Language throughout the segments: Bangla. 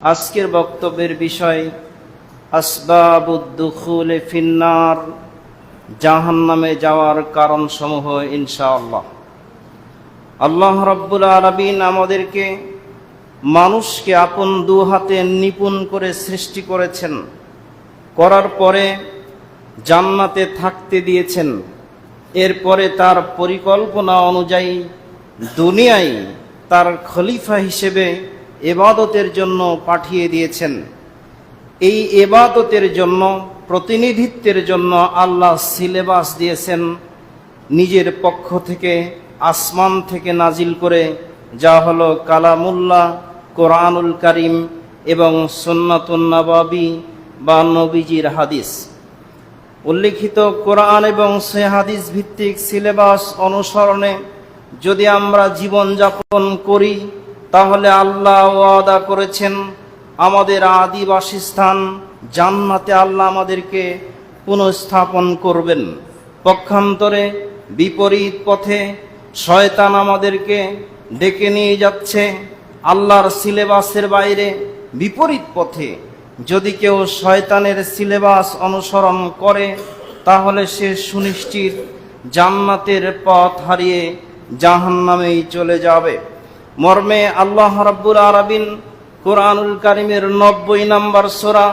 আজকের বক্তব্যের বিষয় আসবাবুদ দুখুল ফিন্নার, জাহান্নামে যাওয়ার কারণসমূহ ইনশাআল্লাহ। আল্লাহ রাব্বুল আলামিন আমাদেরকে মানুষকে আপন দু হাতে নিপুণ করে সৃষ্টি করেছেন, করার পরে জান্নাতে থাকতে দিয়েছেন। এরপরে তার পরিকল্পনা অনুযায়ী দুনিয়ায় তার খলিফা হিসেবে ইবাদতের জন্য পাঠিয়ে দিয়েছেন। এই ইবাদতের জন্য, প্রতিনিধিত্বের জন্য আল্লাহ সিলেবাস দিয়েছেন নিজের পক্ষ থেকে, আসমান থেকে নাজিল করে, যা হলো কালামুল্লাহ, কোরআনুল কারীম এবং সুন্নাতুন নববী বা নবীজির হাদিস। উল্লিখিত কোরআন এবং সে হাদিস ভিত্তিক সিলেবাস অনুসরণে যদি আমরা জীবনযাপন করি, তাহলে আল্লাহ ওয়াদা করেছেন আমাদের আদি বাসস্থান জান্নাতে আল্লাহ আমাদেরকে পুনঃস্থাপন করবেন। পক্ষান্তরে বিপরীত পথে শয়তান আমাদেরকে ডেকে নিয়ে যাচ্ছে আল্লাহর সিলেবাসের বাইরে, বিপরীত পথে। যদি কেউ শয়তানের সিলেবাস অনুসরণ করে, তাহলে সে সুনিশ্চিত জান্নাতের পথ হারিয়ে জাহান্নামেই চলে যাবে। মর্মে আল্লাহ রাব্বুল আলামিন কোরআনুল কারীমের 90 নম্বর সূরা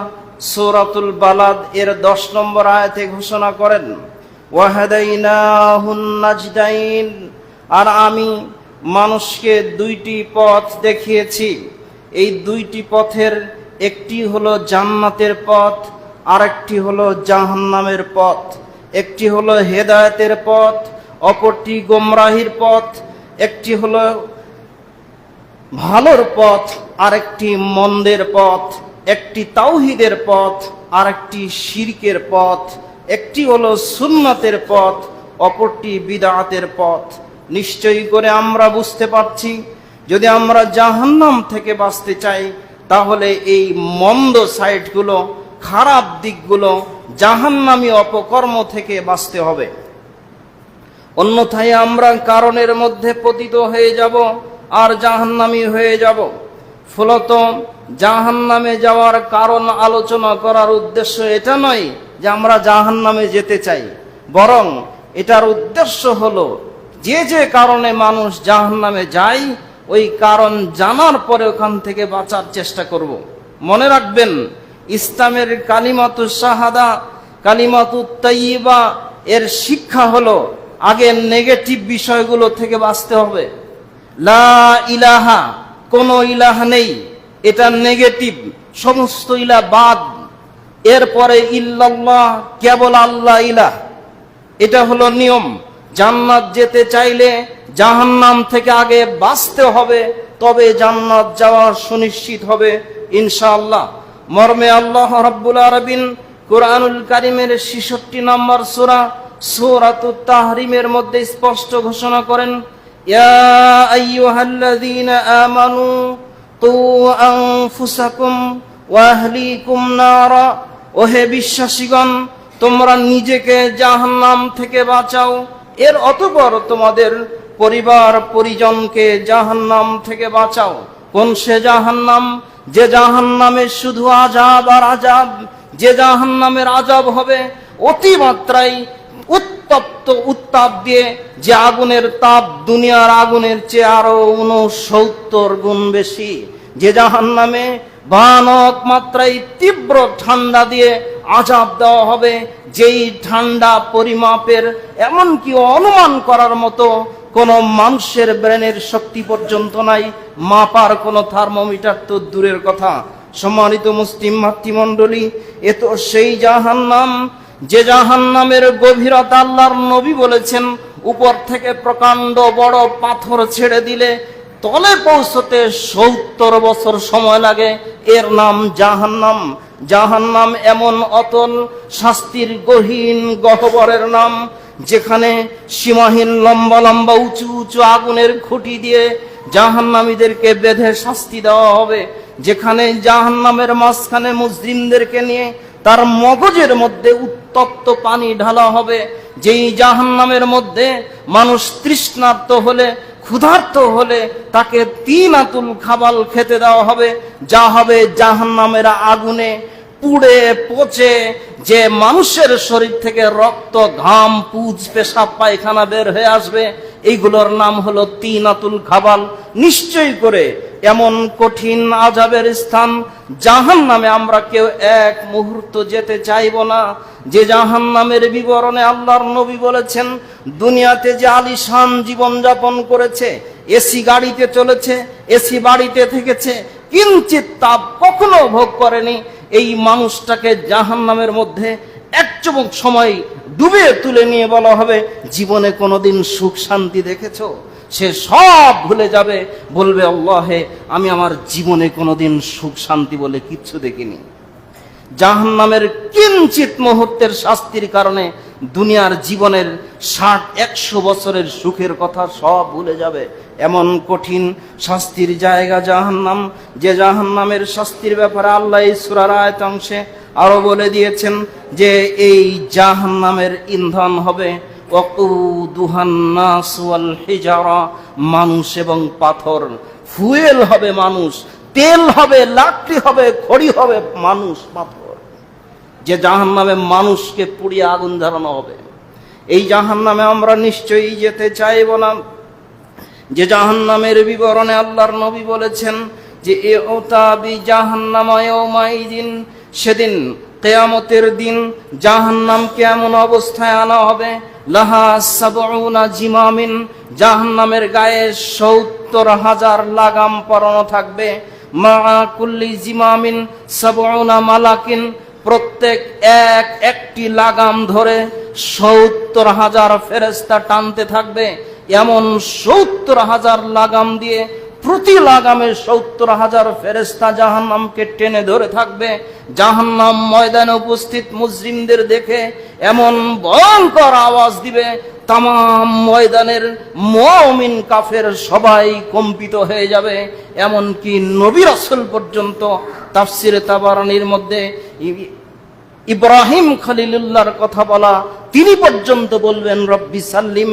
সূরাতুল বালাদ এর 10 নম্বর আয়াতে ঘোষণা করেন, ওয়াহাদাইনাহুন নাজদাইন, আর আমি মানুষকে দুইটি পথ দেখিয়েছি। এই দুইটি পথের একটি হলো জান্নাতের পথ, আরেকটি হলো জাহান্নামের পথ। একটি হলো হেদায়েতের পথ, অপরটি গোমরাহির পথ। একটি হলো ভালোর পথ, আরেকটি মন্দের পথ। একটি তাওহীদের পথ, আরেকটি শিরকের পথ। একটি হলো সুন্নাতের পথ, অপরটি বিদআতের পথ। নিশ্চয়ই করে আমরা বুঝতে পারছি, যদি আমরা জাহান্নাম থেকে বাঁচতে চাই, তাহলে এই মন্দ সাইডগুলো, খারাপ দিকগুলো, জাহান্নামী অপকর্ম থেকে বাঁচতে হবে। অন্যথায় আমরা কারণের মধ্যে পতিত হয়ে যাব আর জাহান্নামী হয়ে যাব। ফলত জাহান্নামে যাওয়ার কারণ আলোচনা করার উদ্দেশ্য এটা নয় যে আমরা জাহান্নামে যেতে চাই, বরং এটার উদ্দেশ্য হলো যে যে কারণে মানুষ জাহান্নামে যায়, ওই কারণ জানার পরে ওখান থেকে বাঁচার চেষ্টা করব। মনে রাখবেন, ইসলামের কালিমাতুশ শাহাদা, কালিমাতুত তাইয়্যিবা এর শিক্ষা হলো আগে নেগেটিভ বিষয়গুলো থেকে বাঁচতে হবে। লা ইলাহা, কোনো ইলাহা নেই, এটা নেগেটিভ, সমস্ত ইলাহ বাদ। এরপরে ইল্লাল্লাহ, কেবল আল্লাহ ইলাহ, এটা হলো নিয়ম। জান্নাত যেতে চাইলে জাহান্নাম থেকে আগে বাঁচতে হবে, তবে জান্নাত যাওয়া সুনিশ্চিত হবে ইনশাআল্লাহ। মর্মে আল্লাহ রাব্বুল আলামিন কোরআনুল কারীমের 66 নম্বর সূরা সূরাতুত তাহরিমের মধ্যে স্পষ্ট ঘোষণা করেন, ইয়া আইয়ুহাল্লাযীনা আমানু কু আনফুসাকুম ওয়া আহলিকুম নারা, ওহে বিশ্বাসীগণ, তোমরা নিজেকে জাহান্নাম থেকে বাঁচাও, এর অতঃপর তোমাদের পরিবার পরিজনকে জাহান্নাম থেকে বাঁচাও। কোন সে জাহান্নাম? যে জাহান্নামে শুধু আযাব আর আযাব, যে জাহান্নামের আযাব হবে অতিমাত্রায় উত্তপ্ত, উত্তাপ দিয়ে, যে আগুনের তাপ দুনিয়ার আগুনের চেয়ে আরো 69 গুণ বেশি। যে জাহান্নামে ভয়ানক মাত্রায় তীব্র ঠান্ডা দিয়ে আযাব দেওয়া হবে, যেই ঠান্ডা পরিমাপের, এমনকি অনুমান করার মতো কোন মানুষের ব্রেনের শক্তি পর্যন্ত নাই, মাপার কোনো থার্মোমিটার তো দূরের কথা। সম্মানিত মুসলিম মাতৃমণ্ডলী, এ তো সেই জাহান্নাম যে জাহান্নামের গভীরতা আল্লাহর নবী বলেছেন, উপর থেকে প্রকাণ্ড বড় পাথর ছেড়ে দিলে তলে পৌঁছতে 70 বছর সময় লাগে। এর নাম জাহান্নাম। জাহান্নাম এমন অতল শাস্তির গহীন গহ্বরের নাম, যেখানে সীমাহীন লম্বা লম্বা উঁচু উঁচু আগুনের খুঁটি দিয়ে জাহান্নামীদেরকে বেঁধে শাস্তি দেওয়া হবে। যেখানে জাহান্নামের মাঝখানে মুজরিমদেরকে নিয়ে তার মগজের মধ্যে উত্তপ্ত পানি ঢালা হবে। যেই জাহান্নামের মধ্যে মানুষ তৃষ্ণার্ত হলে ক্ষুধার্ত হলে তাকে তিনাতুল খাবাল খেতে দেওয়া হবে, যা হবে জাহান্নামের আগুনে পুড়ে পচে যে মানুষের শরীর থেকে রক্ত, ঘাম, পুজ, পেশাব, পায়খানা বের হয়ে আসবে, এইগুলোর নাম হলো তিনাতুল খাবাল। নিশ্চয় করে এমন কঠিন আযাবের স্থান জাহান্নামে আমরা কেউ এক মুহূর্ত যেতে চাইব না। যে জাহান্নামের বিবরণে আল্লাহর নবী বলেছেন, দুনিয়াতে যে আলিশান জীবন যাপন করেছে, এসি গাড়িতে চলেছে, এসি বাড়িতে থেকেছে, কিঞ্চিত তাপ কখনো ভোগ করেনি, এই মানুষটাকে জাহান্নামের মধ্যে এক চুমুক সময় ডুবে তুলে নিয়ে বলা হবে, জীবনে কোনোদিন সুখ শান্তি দেখেছো? সে সব ভুলে যাবে, বলবে, আল্লাহে, আমি আমার জীবনে কোনোদিন সুখ শান্তি বলে কিচ্ছু দেখিনি। জাহান্নামের কিঞ্চিত মুহূর্তের শাস্তির কারণে দুনিয়ার জীবনের 60-100 বছরের সুখের কথা সব ভুলে যাবে। এমন কঠিন শাস্তির জায়গা জাহান্নাম, যে জাহান্নামের শাস্তির ব্যাপারে আল্লাহ এই সূরার আয়াতাংশে আরো বলে দিয়েছেন যে এই জাহান্নামের ইন্ধন হবে ওয়াকুদুহান নাস ওয়াল হিজারা, মানুষ এবং পাথর। ফুয়েল হবে মানুষ, তেল হবে, লাকড়ি হবে, খড়ি হবে মানুষ, পাথর। যে জাহান্নামে মানুষকে পুড়িয়ে আগুন জ্বালানো হবে, এই জাহান্নামে আমরা নিশ্চয়ই যেতে চাইব না। যে জাহান্নামের বিবরণে আল্লাহর নবী বলেছেন যে ইউতাবি জাহান্নাম ইয়াউমাইদিন, সেদিন কিয়ামতের দিন জাহান্নামকে এমন অবস্থায় আনা হবে, লাহা সাবউনা জিমামিন, জাহান্নামের গায়ে 70,000 লাগাম পরানো থাকবে, মা কুল্লি জিমামিন সাবউনা মালাকিন, প্রত্যেক একটি লাগাম ধরে 70,000 ফেরেশতা টানতে থাকবে। এমন 70,000 লাগাম দিয়ে প্রতি লাগামে 70,000 ফেরেশতা জাহান্নামকে টেনে ধরে থাকবে। জাহান্নাম ময়দানে উপস্থিত মুজরিমদের দেখে এমন ভয়ঙ্কর আওয়াজ দিবে, তামাম ময়দানের মুমিন কাফের সবাই কম্পিত হয়ে যাবে। এমনকি নবী রাসূল পর্যন্ত তাফসিরে তাবারানির মধ্যে ইব্রাহিম খলিলুল্লাহর কথা বলা, তিনি পর্যন্ত বলবেন, রব্বি সাল্লিম,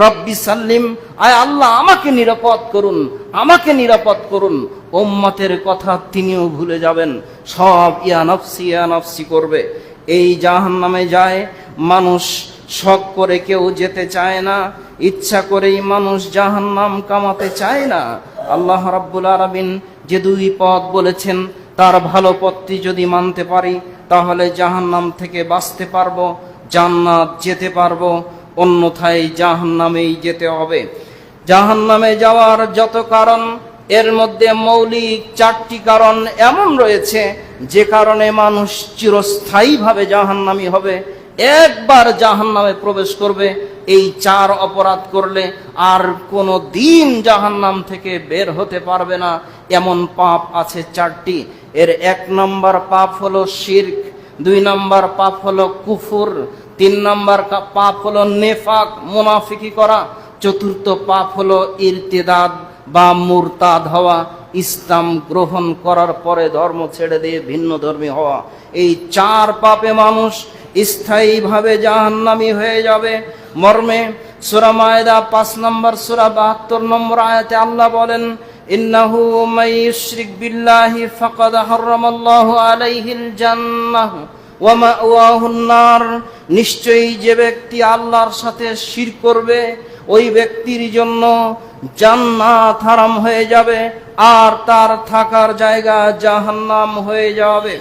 রব্বি সাল্লিম, আয় আল্লাহ আমাকে নিরাপদ করুন, আমাকে নিরাপদ করুন। উম্মতের কথা তিনিও ভুলে যাবেন, সব ইয়া নফসি করবে। এই জাহান্নামে যায় মানুষ, শখ করে কেউ যেতে চায় না, ইচ্ছা করেই মানুষ জাহান্নাম কামাতে চায় না। আল্লাহ রাব্বুল আলামিন যে 2 পথ বলেছেন, তার ভালো পথটি যদি মানতে পারি তাহলে জাহান্নাম থেকে বাঁচতে পারবো, জান্নাত যেতে পারবো, অন্যথায় জাহান্নামেই যেতে হবে। জাহান্নামে যাওয়ার যত কারণ, এর মধ্যে মৌলিক 4টি কারণ এমন রয়েছে যে কারণে মানুষ চিরস্থায়ীভাবে জাহান্নামী হবে। একবার জাহান্নামে প্রবেশ করবে, এই 4 অপরাধ করলে আর কোনো দিন জাহান্নাম থেকে বের হতে পারবে না। এমন পাপ আছে 4টি। এর 1 নম্বর পাপ হলো শিরক, 2 নম্বর পাপ হলো কুফর, 3 নম্বর পাপ হলো নেফাক, মুনাফিকি করা, 4র্থ পাপ হলো ইরতিদাদ বা মুরতাদ হওয়া, ইসলাম গ্রহণ করার পরে ধর্ম ছেড়ে দিয়ে ভিন্ন ধর্মী হওয়া। এই 4 পাপে মানুষ স্থায়ীভাবে জাহান্নামী হয়ে যাবে। মর্মে সূরা মায়েদা 5 নম্বর সূরা 72 নম্বর আয়াতে আল্লাহ বলেন, ইন্নাহু মান ইউশরিক বিল্লাহি ফাকাদ হারামাল্লাহু আলাইহিল জান্নাহ ওয়া মাওয়াহুন নার, নিশ্চয়ই যে ব্যক্তি আল্লাহর সাথে শিরক করবে ওই ব্যক্তির জন্য জান্নাত হারাম হয়ে যাবে আর তার থাকার জায়গা জাহান্নাম হয়ে যাবে।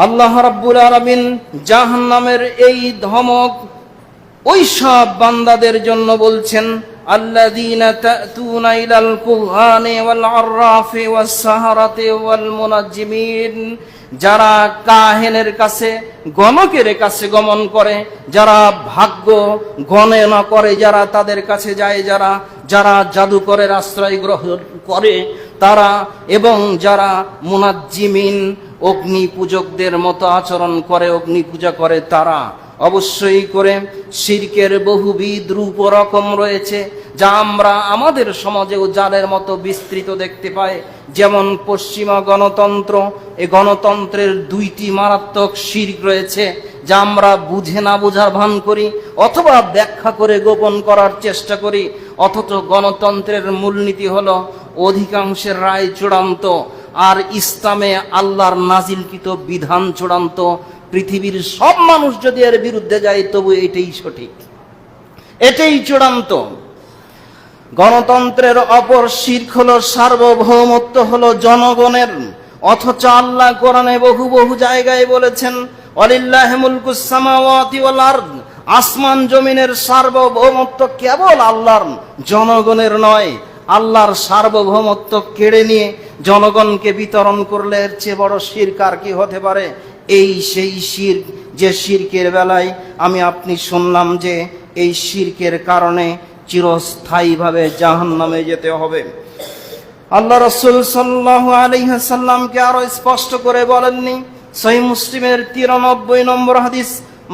আল্লাহ রাব্বুল আলামিন জাহান্নামের এই ধমক ওই সব বান্দাদের জন্য বলছেন, আল্লাযীনা তা'তুনা ইলাল কুহানি ওয়াল আররাফি ওয়াস সাহারাতি ওয়াল মুনাজ্জিমিন, যারা কাহেনের কাছে, গণকের কাছে গমন করে, যারা ভাগ্য গণনা করে, যারা তাদের কাছে যায়, যারা জাদুকরের আশ্রয় গ্রহণ করে তারা, এবং যারা মুনাজ্জিমিন অগ্নি পূজকদের মতো আচরণ করে, অগ্নি পূজা করে তারা। অবশ্যই করে শিরকের বহুবিধ রূপ ও রকম রয়েছে, যা আমরা আমাদের সমাজেও জালের মতো বিস্তৃত দেখতে পাই। যেমন পশ্চিমা গণতন্ত্র, এই গণতন্ত্রের 2টি মারাত্মক শিরক রয়েছে, যা আমরা বুঝে না বোঝার ভান করি অথবা ব্যাখ্যা করে গোপন করার চেষ্টা করি। অথচ গণতন্ত্রের মূলনীতি হলো অধিকাংশের রায় চূড়ান্ত, আর ইসলামে আল্লাহর নাজিলকৃত বিধান চূড়ান্ত। পৃথিবীর সব মানুষ যদি এর বিরুদ্ধে যায় তবু এটাই সঠিক, এটাই চূড়ান্ত। গণতন্ত্রের অপর শির্ক হলো সার্বভৌমত্ব হলো জনগণের। অথচ আল্লাহ কোরআনে বহু বহু জায়গায় বলেছেন, ওয়ালিল্লাহি মুলকুস সামাওয়াতি ওয়াল আরদ, আসমান জমিনের সার্বভৌমত্ব কেবল আল্লাহর, জনগণের নয়। আল্লাহর সার্বভৌমত্ব কেড়ে নিয়ে জনগণকে বিতরণ করলে এর চেয়ে বড় শিরক আর কি হতে পারে? এই সেই শিরক যে শিরকের বেলায় আমি আপনি শুনলাম যে এই শিরকের কারণে চিরস্থায়ীভাবে জাহান্নামে যেতে হবে। আল্লাহ রাসূল সাল্লাল্লাহু আলাইহি ওয়াসাল্লামকে আরো স্পষ্ট করে বলেননি? সহিহ মুসলিমের 93 নম্বর হাদিস,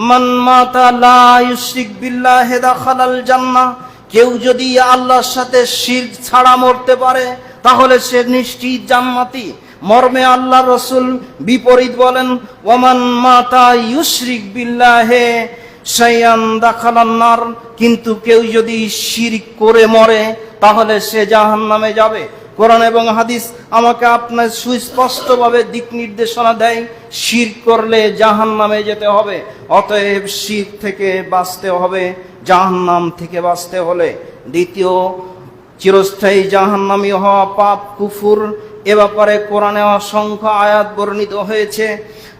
মান মাতা লা ইউশরিক বিল্লাহি দাখালাল জান্নাহ, কেউ যদি আল্লাহর সাথে শিরক ছাড়া মরতে পারে তাহলে সে নিশ্চিত জান্নাতি। মর্মে আল্লাহ রাসূল বিপরীত বলেন, ওয়ামান মাতা ইউশরিক বিল্লাহি শাইআন দাখালান নার, কিন্তু কেউ যদি শিরক করে মরে তাহলে সে জাহান্নামে যাবে। কোরআন এবং হাদিস আমাকে আপনার সুস্পষ্টভাবে দিক নির্দেশনা দেয়, শিরক করলে জাহান্নামে যেতে হবে। অতএব শিরক থেকে বাঁচতে হবে, জাহান্নাম থেকে বাঁচতে হলে। দ্বিতীয়, চিরস্থায়ী জাহান্নামী হওয়া পাপ কুফর, এ ব্যাপারে কোরআনে অসংখ্য আয়াত বর্ণিত হয়েছে।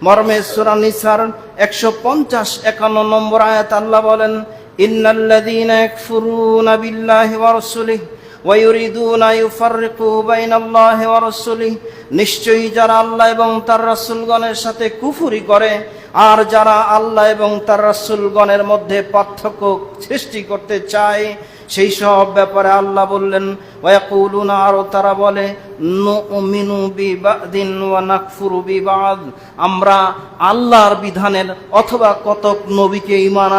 মর্মে সূরা নিসার 150-51 নম্বর আয়াত আল্লাহ বলেন, ইন্নাল্লাযীনা ইয়াকফুরুনা বিল্লাহি ওয়া রাসূলিহি ওয়া ইউরিদুনা ইউফাররিকু বাইনাল্লাহি ওয়া রাসূলিহি, নিশ্চয়ই যারা আল্লাহ এবং তার রাসূলগণের সাথে কুফরি করে আর যারা আল্লাহ এবং তার রাসূলগণের মধ্যে পার্থক্য সৃষ্টি করতে চায়, সেই সব ব্যাপারে আল্লাহ বললেন, ওয়ায়াকুলুনা, আরো তারা বলে, নুমিনু বিবাদিন ওয়া নাকফুরু বিবাদ, আমরা আল্লাহর বিধানের অথবা কতক নবীকে ঈমান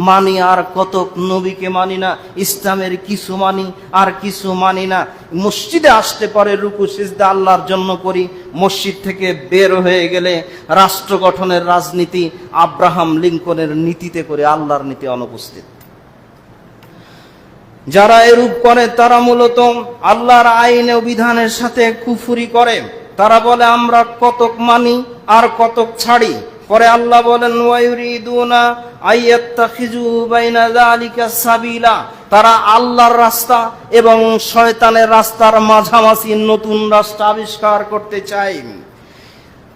মানি আর কতক নবীকে মানি না, ইসলামের কিছু মানি আর কিছু মানি না। মসজিদে আসতে পারে রুকু সিজদা আল্লাহর জন্য করি, মসজিদ থেকে বের হয়ে গেলে রাষ্ট্র গঠনের রাজনীতি আব্রাহাম লিঙ্কনের নীতিতে করে, আল্লাহর নীতি অনুপস্থিত। যারা এরূপ করে তারা মূলত আল্লাহর আইন ও বিধানের সাথে কুফরি করে। তারা বলে আমরা কতক মানি আর কতক ছাড়ি। পরে আল্লাহ বলেন, ওয়ায়ুরিদুনা আইয়াত্তাখিজু বাইনা যালিকা সাবিলা, তারা আল্লাহর রাস্তা এবং শয়তানের রাস্তার মাঝামাঝি নতুন রাস্তা আবিষ্কার করতে চায়।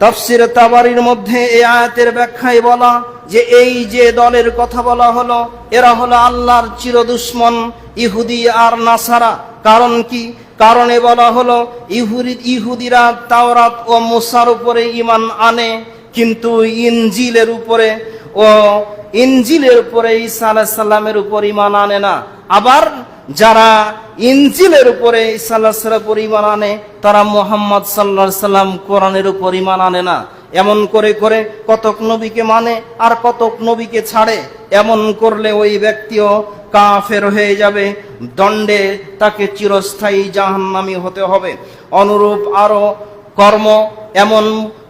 তাফসির তাবারির মধ্যে এই আয়াতের ব্যাখ্যায় বলা যে এই যে দলের কথা বলা হলো এরা হলো আল্লাহর চিরদুশমন ইহুদি আর নাসারা। কারণ কি? কারণে বলা হলো ইহুদিরা তাওরাত ও মুসার উপরে ঈমান আনে, কিন্তু ইনজিলের উপরে ঈসা আলাইহিস সালামের উপর ঈমান আনে না। আবার যারা ইনজিলের উপরে ঈসা আলাইহিস সালামের উপর ঈমান আনে তারা মুহাম্মদ সাল্লাল্লাহু আলাইহি সাল্লাম কোরআনের উপর ঈমান আনে না। এমন করে করে কতক নবীকে মানে আর কতক নবীকে ছাড়ে। এমন করলে ওই ব্যক্তিও কাফের হয়ে যাবে, দণ্ডে তাকে চিরস্থায়ী জাহান্নামী হতে হবে। অনুরূপ আরো কর্ম, এমন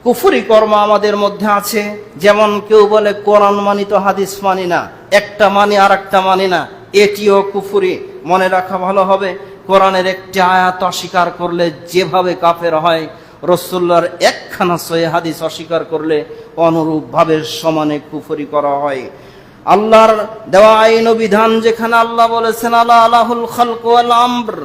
কুফরি কর্ম আমাদের মধ্যে আছে। যেমন কেউ বলে কোরআন মানি তো হাদিস মানি না, একটা মানি আর একটা মানি না, এটিও কুফরি। মনে রাখা ভালো হবে, কোরআনের একটি আয়াত অস্বীকার করলে যেভাবে কাফের হয়, রাসূলুল্লাহর একখানা সহিহ হাদিস অস্বীকার করলে অনুরূপভাবে সমানে কুফরি করা হয়। আল্লাহর দেওয়া আইন ও বিধান, যেখানে আল্লাহ বলেছেন আলাহুল খালকু ওয়াল আমর,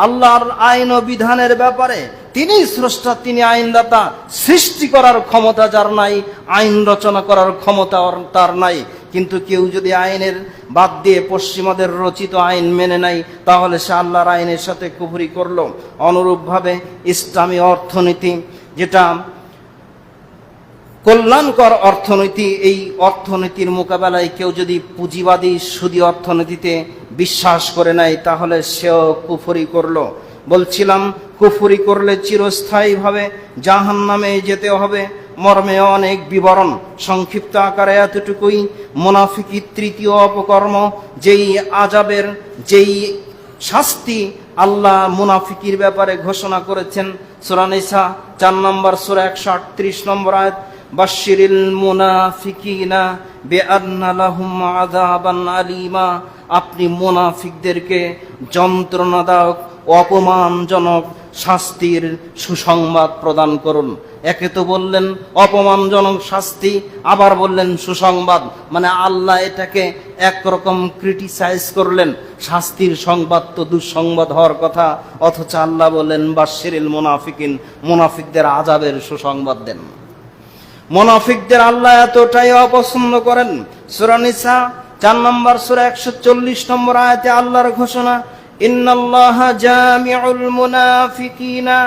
আল্লাহর আইন ও বিধানের ব্যাপারে তিনি স্রষ্টা, তিনি আইনদাতা। সৃষ্টি করার ক্ষমতা যার নাই, আইন রচনা করার ক্ষমতা তার নাই। কিন্তু কেউ যদি আইনের বাদ দিয়ে পশ্চিমাদের রচিত আইন মেনে নেয় তাহলে সে আল্লাহর আইনের সাথে কুফরি করলো। অনুরূপভাবে ইসলামী অর্থনীতি, যেটা কল্যাণকর অর্থনীতি, এই অর্থনীতির মোকাবেলায় কেউ যদি পুঁজিবাদী সুদী অর্থনীতিতে বিশ্বাস করে নেয় তাহলে সেও কুফরি করলো। বলছিলাম, কুফরি করলে চিরস্থায়ীভাবে জাহান্নামে যেতে হবে। মর্মে অনেক বিবরণ, সংক্ষিপ্ত আকারে এতটুকুই। মুনাফিকি তৃতীয় অপকর্ম, যেই আযাবের, যেই শাস্তি আল্লাহ মুনাফিকির ব্যাপারে ঘোষণা করেছেন। সূরা নিসা 4 নম্বর সূরা 138 নম্বর আয়াত, বাশশিরিল মুনাফিকিনা বিআন্না লাহুম আযাবান আলীমা। আপনি মুনাফিকদেরকে যন্ত্রণাদায়ক অপমানজনক শাস্তির সুসংবাদ প্রদান করুন। একে তো বললেন অপমানজনক শাস্তি, আবার বললেন সুসংবাদ, মানে আল্লাহ এটাকে একরকম ক্রিটিসাইজ করলেন। শাস্তির সংবাদ তো দুঃসংবাদ হওয়ার কথা, অথচ আল্লাহ বললেন বাশশিরিল মুনাফিকিন, মুনাফিকদের আযাবের সুসংবাদ দেন। মুনাফিকদের আল্লাহ এতটাই অপছন্দ করেন। সূরা নিসা 4 নম্বর সূরা 140 নম্বর আয়াতে আল্লাহর ঘোষণা, ইন্নাল্লাহা জামিউল মুনাফিকিনা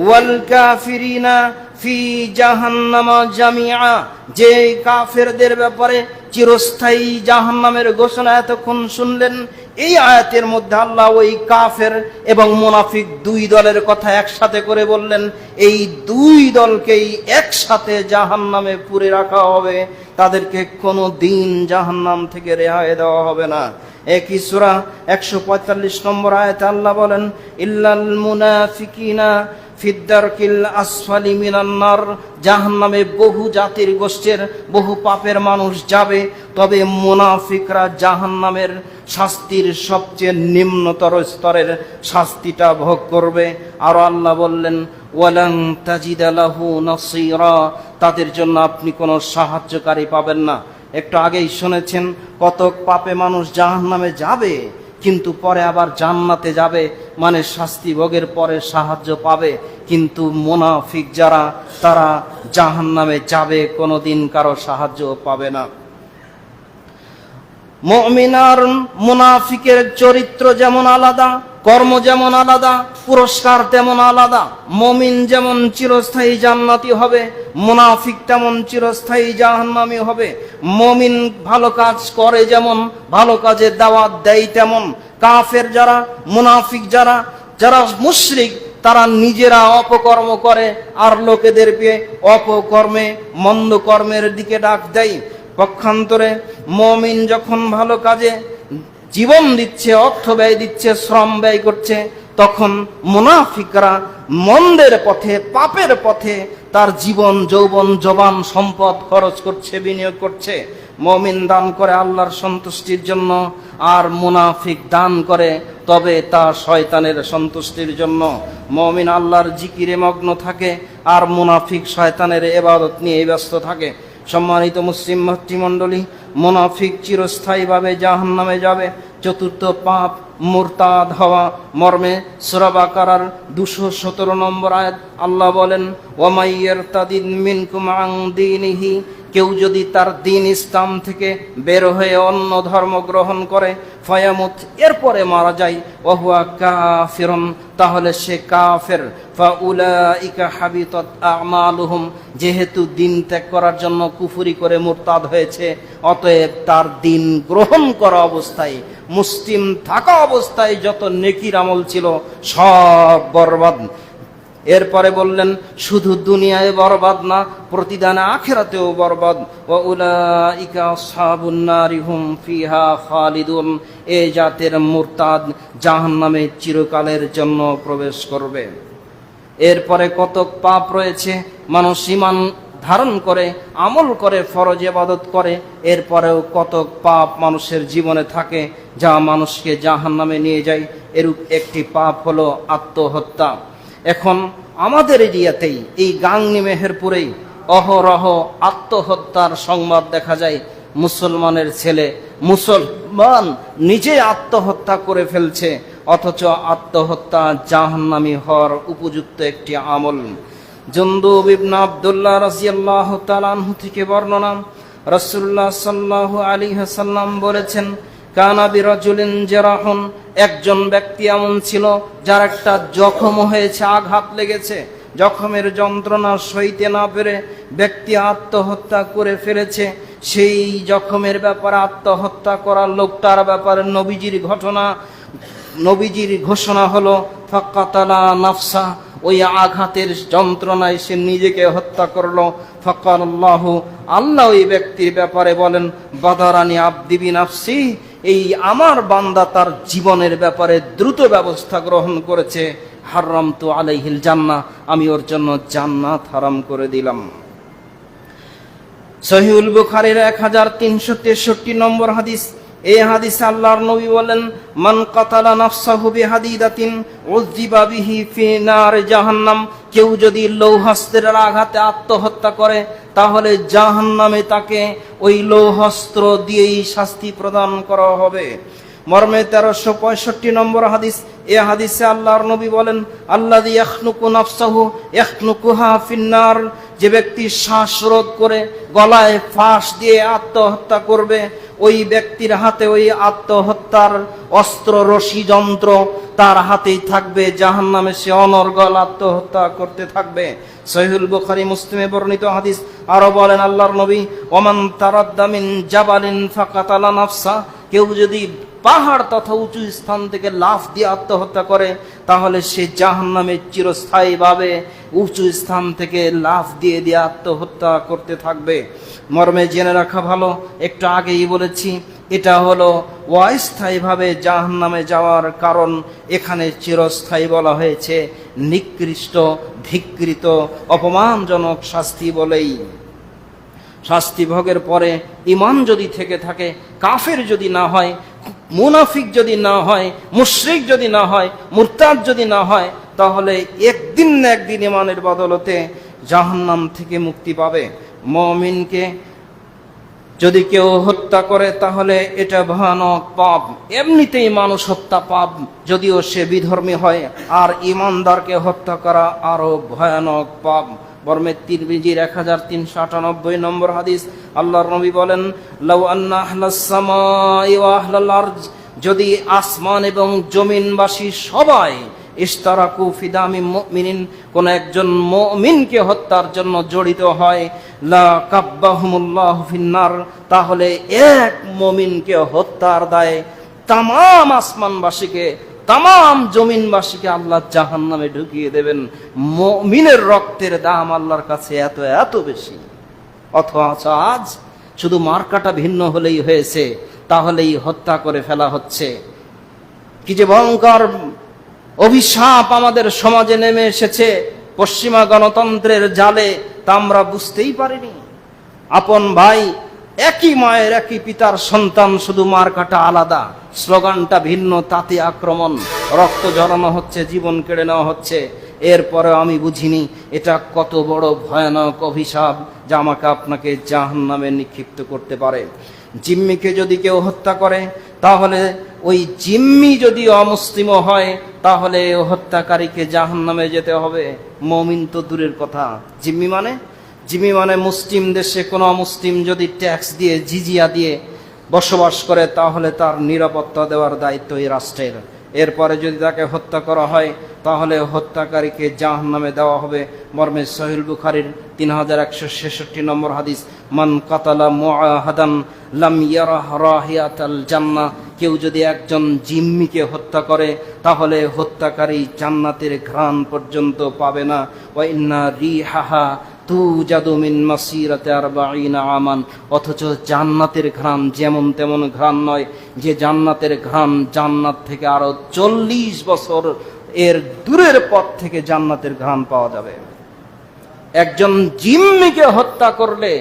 ওয়াল কাফিরিনা ফি জাহান্নামা জামিআ। যে কাফেরদের ব্যাপারে চিরস্থায়ী জাহান্নামের ঘোষণা এতক্ষণ শুনলেন, এই আয়াতের মধ্যে আল্লাহ ওই কাফের এবং মুনাফিক দুই দলের কথা একসাথে করে বললেন। এই দুই দলকেই একসাথে জাহান্নামে পুরে রাখা হবে, তাদেরকে কোনো দিন জাহান্নাম থেকে রেহাই দেওয়া হবে না। একই সূরা 145 নম্বর আয়াতে আল্লাহ বলেন, ইল্লাল মুনাফিকিনা ফিদ্দারকিল আসফালি মিনান নার। জাহান্নামে বহু জাতির গোষ্ঠীর বহু পাপের মানুষ যাবে, তবে মুনাফিকরা জাহান্নামের শাস্তির সবচেয়ে নিম্নতর স্তরের শাস্তিটা ভোগ করবে। আর আল্লাহ বললেন, ওয়ালান তাজিদা লাহু নাসীরা। তাদের জন্য আপনি কোনো সাহায্যকারী পাবেন না। একটু আগেই শুনেছেন কত পাপে মানুষ জাহান্নামে যাবে, কিন্তু পরে আবার জান্নাতে যাবে, মানে শাস্তি ভোগের পরে সাহায্য পাবে। কিন্তু মুনাফিক যারা, তারা জাহান্নামে যাবে, কোনোদিন কারো সাহায্য পাবে না। মুমিন আর মুনাফিকের চরিত্র যেমন আলাদা, কর্ম যেমন আলাদা, পুরস্কার তেমন আলাদা। মুমিন যেমন চিরস্থায়ী জান্নাতি হবে, মুনাফিক তেমন চিরস্থায়ী জাহান্নামী হবে। মুমিন ভালো কাজ করে যেমন, ভালো কাজে দাওয়াত দেয় তেমন। কাফের যারা, মুনাফিক যারা, যারা মুশরিক, তারা নিজেরা অপকর্ম করে আর লোকেদেরকে অপকর্মে, মন্দ কর্মের দিকে ডাক দেয়। পক্ষান্তরে মুমিন যখন ভালো কাজে জীবন দিচ্ছে, অর্থ ব্যয় দিচ্ছে, শ্রম ব্যয় করছে, তখন মুনাফিকরা মন্দের পথে, পাপের পথে তার জীবন, যৌবন, জবান, সম্পদ খরচ করছে, বিনিয়োগ করছে। মুমিন দান করে আল্লাহর সন্তুষ্টির জন্য, আর মুনাফিক দান করে তবে তা শয়তানের সন্তুষ্টির জন্য। মুমিন আল্লাহর জিকিরে মগ্ন থাকে, আর মুনাফিক শয়তানের ইবাদত নিয়ে ব্যস্ত থাকে। সম্মানিত মুসলিম ভাতৃমণ্ডলী, মুনাফিক চিরস্থায়ীভাবে জাহান্নামে যাবে। চতুর্থ পাপ মুরতাদ হওয়া মর্মে সূরা বাকারার 217 নম্বর আয়াত আল্লাহ বলেন, ওয়ামাইয়ারতাদিন মিনকুম আন দীনিহি। কেউ যদি তার দিন ইসলাম থেকে বের হয়ে অন্য ধর্ম গ্রহণ করে, ফায়ামুত, এরপরে মারা যায়, ওয়াহুয়া কাফিরুন, তাহলে সে কাফের। ফাউলাইকা হাবিতাত আমালুহুম। যেহেতু দিন ত্যাগ করার জন্য কুফরি করে মুরতাদ হয়েছে, অতএব তার দিন গ্রহণ করা অবস্থায়, মুসলিম থাকা অবস্থায় যত নেকির আমল ছিল সব বরবাদ। এরপরে বললেন শুধু দুনিয়ায় বরবাদ না, প্রতিদানে আখিরাতেও বরবাদ। ওয়া উলাইকা আসহাবুন নারি হুম ফিহা খালিদুন। এই জাতের মুরতাদ জাহান্নামে চিরকালের জন্য প্রবেশ করবে। এরপরে কত পাপ রয়েছে। মানুষ ঈমান ধারণ করে, আমল করে, ফরজ ইবাদত করে, এরপরেও কত পাপ মানুষের জীবনে থাকে যা মানুষকে জাহান্নামে নিয়ে যায়। এরূপ একটি পাপ হলো আত্মহত্যা। এখন আমাদের এরিয়াতেই, এই গাংনী মেহেরপুরেই অহরহ আত্মহত্যার সংবাদ দেখা যায়। মুসলমানের ছেলে, মুসলমান নিজে আত্মহত্যা করে ফেলছে, অথচ আত্মহত্যা জাহান্নামী হওয়ার উপযুক্ত একটি আমল। জুনদুব ইবনে আব্দুল্লাহ রাদিয়াল্লাহু তাআলা আনহু থেকে বর্ণনা, রাসূলুল্লাহ সাল্লাল্লাহু আলাইহি ওয়াসাল্লাম বলেছেন, কানা বিরাজুলিন জারাহুন। একজন ব্যক্তি এমন ছিল যার একটা জখম হয়েছে, আঘাত লেগেছে, জখমের যন্ত্রণা সইতে না পেরে ব্যক্তি আত্মহত্যা করে ফেলেছে। সেই জখমের ব্যাপারে, আত্মহত্যা করার লোকটার ব্যাপারে নবীজির ঘোষণা হলো, ফাকাতালা নাফসা। ওই আঘাতের যন্ত্রণায় সে নিজেকে হত্যা করলো। ফাকাল্লাহু, আল্লাহ ওই ব্যক্তির ব্যাপারে বলেন, বাদারানি আবদি বিনাফসি। এই আমার বান্দা তার জীবনের ব্যাপারে দ্রুত ব্যবস্থা গ্রহণ করেছে। হারামতু আলাইহিল জান্নাহ, আমি ওর জন্য জান্নাত হারাম করে দিলাম। সহিহুল বুখারীর 1363 নম্বর হাদিস। এই হাদিসে আল্লাহর নবী বলেন, মান কাতালা নাফসাহু বিহাদিদাতিন উযিবা বিহি ফি নার জাহান্নাম, কেউ যদি লৌহাস্ত্রের আঘাতে আত্মহত্যা করে তাহলে জাহান্নামে তাকে ওই লৌহাস্ত্র দিয়েই শাস্তি প্রদান করা হবে। মর্মে 1365 নম্বর হাদিস। এই হাদিসে আল্লাহর নবী বলেন, আল্লাযী ইয়াখনুকু নাফসাহু ইয়াখনুকুহা ফিন্নার, যে ব্যক্তি শ্বাসরোধ করে গলায় ফাঁস দিয়ে আত্মহত্যা করবে, ওই ব্যক্তির হাতে ওই আত্মহত্যার অস্ত্র রশি যন্ত্র তার হাতেই থাকবে, জাহান্নামে সে অনর্গল আত্মহত্যা করতে থাকবে। সহিহুল বুখারী মুসলিমে বর্ণিত হাদিস। আরো বলেন আল্লাহর নবী, ওমান তারাদ্দা মিন জাবালিন ফাকাতালা নাফসা, কেউ যদি পাহাড় তথা উঁচু স্থান থেকে লাফ দিয়ে আত্মহত্যা করে তাহলে সে জাহান্নামে চিরস্থায়ীভাবে উঁচু স্থান থেকে লাফ দিয়ে দিয়ে আত্মহত্যা করতে থাকবে। মর্মে জেনে রাখা ভালো, একটু আগেই বলেছি, এটা হলো অস্থায়ীভাবে জাহান্নামে যাওয়ার কারণ। এখানে চিরস্থায়ী বলা হয়েছে নিকৃষ্ট, ধিক্কৃত, অপমানজনক শাস্তি বলেই। শাস্তি ভোগের পরে ঈমান যদি থেকে থাকে, কাফের যদি না হয়, মুনাফিক যদি না হয়, মুশরিক যদি না হয়, মুরতাদ যদি না হয়, তাহলে একদিন না একদিন ঈমানের বদলতে জাহান্নাম থেকে মুক্তি পাবে। মুমিনকে যদি কেউ হত্যা করে তাহলে এটা ভয়ানক পাপ। এমনিতেই মানুষ হত্যা পাপ, যদিও সে বিধর্মী হয়, আর ঈমানদারকে হত্যা করা আরো ভয়ানক পাপ। বর্মে তিরমিজির 1398 নম্বর হাদিস। আল্লাহর নবী বলেন, লাউ আন্না আহলাস সামাই ওয়া আহলাল আরজ, যদি আসমান এবং জমিনবাসী সবাই ইশতারাকু ফি দামি মুমিনিন, কোন একজন মুমিনকে হত্যার জন্য জড়িত হয়, লা কাব্বাহুমুল্লাহু ফিন্নার, তাহলে এক মুমিনকে হত্যার দায়ে তামাম আসমানবাসীকে, তামাম জমিনবাসীকে আল্লাহ জাহান্নামে ঢুকিয়ে দেবেন। মুমিনের রক্তের দাম আল্লাহর কাছে এত এত বেশি। অথচ আজ শুধু মার্কাটা ভিন্ন হলেই হয়েছে, তাহলেই হত্যা করে ফেলা হচ্ছে। কি যে ভয়ঙ্কর অভিশাপ আমাদের সমাজে নেমে এসেছে পশ্চিমা গণতন্ত্রের জালে, তা আমরা বুঝতেই পারিনি। আপন ভাই, একই মায়ের একই পিতার সন্তান, শুধু মার্কাটা আলাদা, স্লোগানটা ভিন্ন, তাতে আক্রমণ, রক্ত ঝরানো হচ্ছে, জীবন কেড়ে নেওয়া হচ্ছে। এরপরে আমি বুঝিনি এটা কত বড় ভয়ানক অভিশাপ যা আমাকে আপনাকে জাহান্নামে নিক্ষিপ্ত করতে পারে। জিম্মিকে যদি কেউ হত্যা করে তাহলে ওই জিম্মি যদি অমুসলিম হয় তাহলে হত্যাকারীকে জাহান্নামে যেতে হবে। মুমিন তো দূরের কথা। জিম্মি মানে মুসলিম দেশে কোনো অমুসলিম যদি ট্যাক্স দিয়ে, জিজিয়া দিয়ে বসবাস করে তাহলে তার নিরাপত্তা দেওয়ার দায়িত্ব এই রাষ্ট্রের। এরপরে যদি তাকে হত্যা করা হয় তাহলে হত্যাকারীকে জাহান্নামে দেওয়া হবে। মর্মে সহিহুল বুখারীর 3166 নম্বর হাদিস। মান কাতালা মুআহাদান লাম ইয়ারাহ রাহিয়াতাল জান্নাহ, কেউ যদি একজন জিম্মিকে হত্যা করে তাহলে হত্যাকারী জান্নাতের ঘ্রাণ পর্যন্ত পাবে না। ওয়া ইন্না রিহাহা তুজাদু মিন মাসিরাতি 40 আমান, অথচ জান্নাতের ঘ্রাণ যেমন তেমন ঘ্রাণ নয়, যে জান্নাতের ঘ্রাণ জান্নাত থেকে আরো 40 বছর এর দূরের পথ থেকে জান্নাতের ঘ্রাণ পাওয়া যাবে। একজন জিম্মিকে হত্যা করলে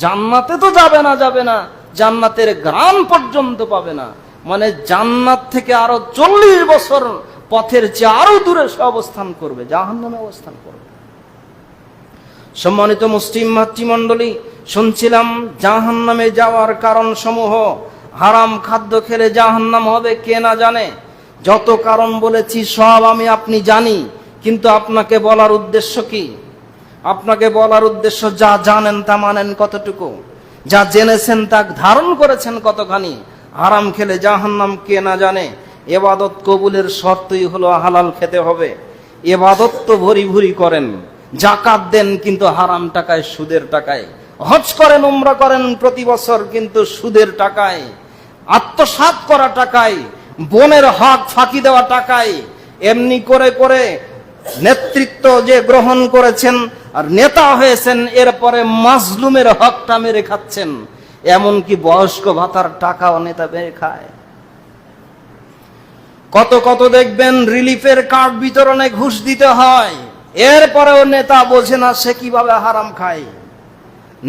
জান্নাতে তো যাবে না, জান্নাতের ঘ্রাণ পর্যন্ত পাবে না, মানে জান্নাত থেকে আরো 40 বছর পথের চেয়ে আরো দূরে সে অবস্থান করবে, জাহান্নামে অবস্থান করবে। সম্মানিত মুসলিম মাতৃমণ্ডলী, শুনছিলাম জাহান্নামে যাওয়ার কারণ সমূহ। হারাম খাদ্য খেলে জাহান্নাম হবে কে না জানে। যত কারণ বলেছি সব আমি আপনি জানি, কিন্তু আপনাকে বলার উদ্দেশ্য কি? আপনাকে বলার উদ্দেশ্য যা জানেন তা মানেন কতটুকু, যা জেনেছেন তা ধারণ করেছেন কতখানি। হারাম খেলে জাহান্নাম কে না জানে। ইবাদত কবুলের শর্তই হলো হালাল খেতে হবে। ইবাদত তো ভরি ভরি করেন, যাকাত দেন কিন্তু হারাম টাকায়, সুদের টাকায়। হজ করেন, উমরা করেন প্রতি বছর কিন্তু সুদের টাকায়, আত্মসাৎ করা টাকায়, বোনের হক ফাঁকি দেওয়া টাকায়। এমনি করে করে নেতৃত্ব যে গ্রহণ করেছেন আর নেতা হয়েছেন, এরপরে মাজলুমের হকটা মেরে খাচ্ছেন। এমনকি বয়স্ক ভাতার টাকাও নেতা মেরে খায়। কত কত দেখবেন রিলিফের কার্ড বিতরণে ঘুষ দিতে হয়, এরপরেও নেতা বোঝে না সে কিভাবে হারাম খায়।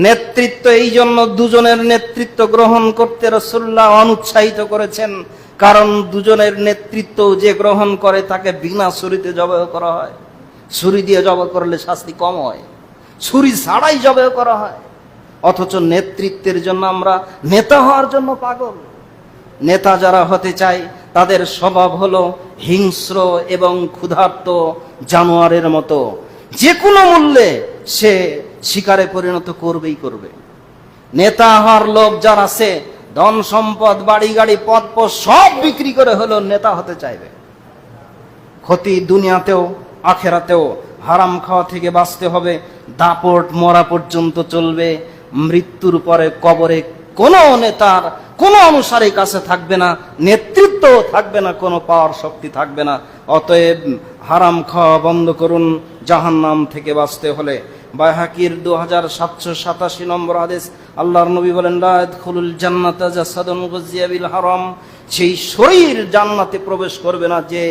নেতৃত্ব এই জন্য দুজনের নেতৃত্ব গ্রহণ করতে রাসূলুল্লাহ অনুৎসাহিত করেছেন, কারণ দুজনের নেতৃত্ব যে গ্রহণ করে তাকে বিনা ছুরিতে জবাই করা হয়। ছুরি দিয়ে জবাই করলে শাস্তি কম হয়, ছুরি ছাড়াই জবাই করা হয়। অথচ নেতৃত্বের জন্য আমরা নেতা হওয়ার জন্য পাগল। নেতা যারা হতে চায় তাদের স্বভাব হলো হিংস্র এবং ক্ষুধার্ত জানোয়ারের মতো, যে কোনো মূল্যে সে শিকারে পরিণত করবেই করবে। নেতা হওয়ার লোভ যার আছে, ধন সম্পদ বাড়ি গাড়ি পদ সব বিক্রি করে হলো নেতা হতে চাইবে। ক্ষতি দুনিয়াতেও আখেরাতেও। হারাম খাওয়া থেকে বাঁচতে হবে, দাপট মরা পর্যন্ত চলবে। মৃত্যুর পরে কবরে কোনো নেতার কোনো অনুসারী কাছে থাকবে না, নেতৃত্ব থাকবে না, কোনো পাওয়ার শক্তি থাকবে না। অতএব হারাম খাওয়া বন্ধ করুন জাহান্নাম থেকে বাঁচতে হলে। বাইহাকির 2787 নম্বর হাদিস, আল্লাহর নবী বলেন, লা ইয়াদখুলুল জান্নাতা জাসাদুন গুযিয়া বিল হারাম, সেই শরীর জান্নাতে প্রবেশ করবে না যে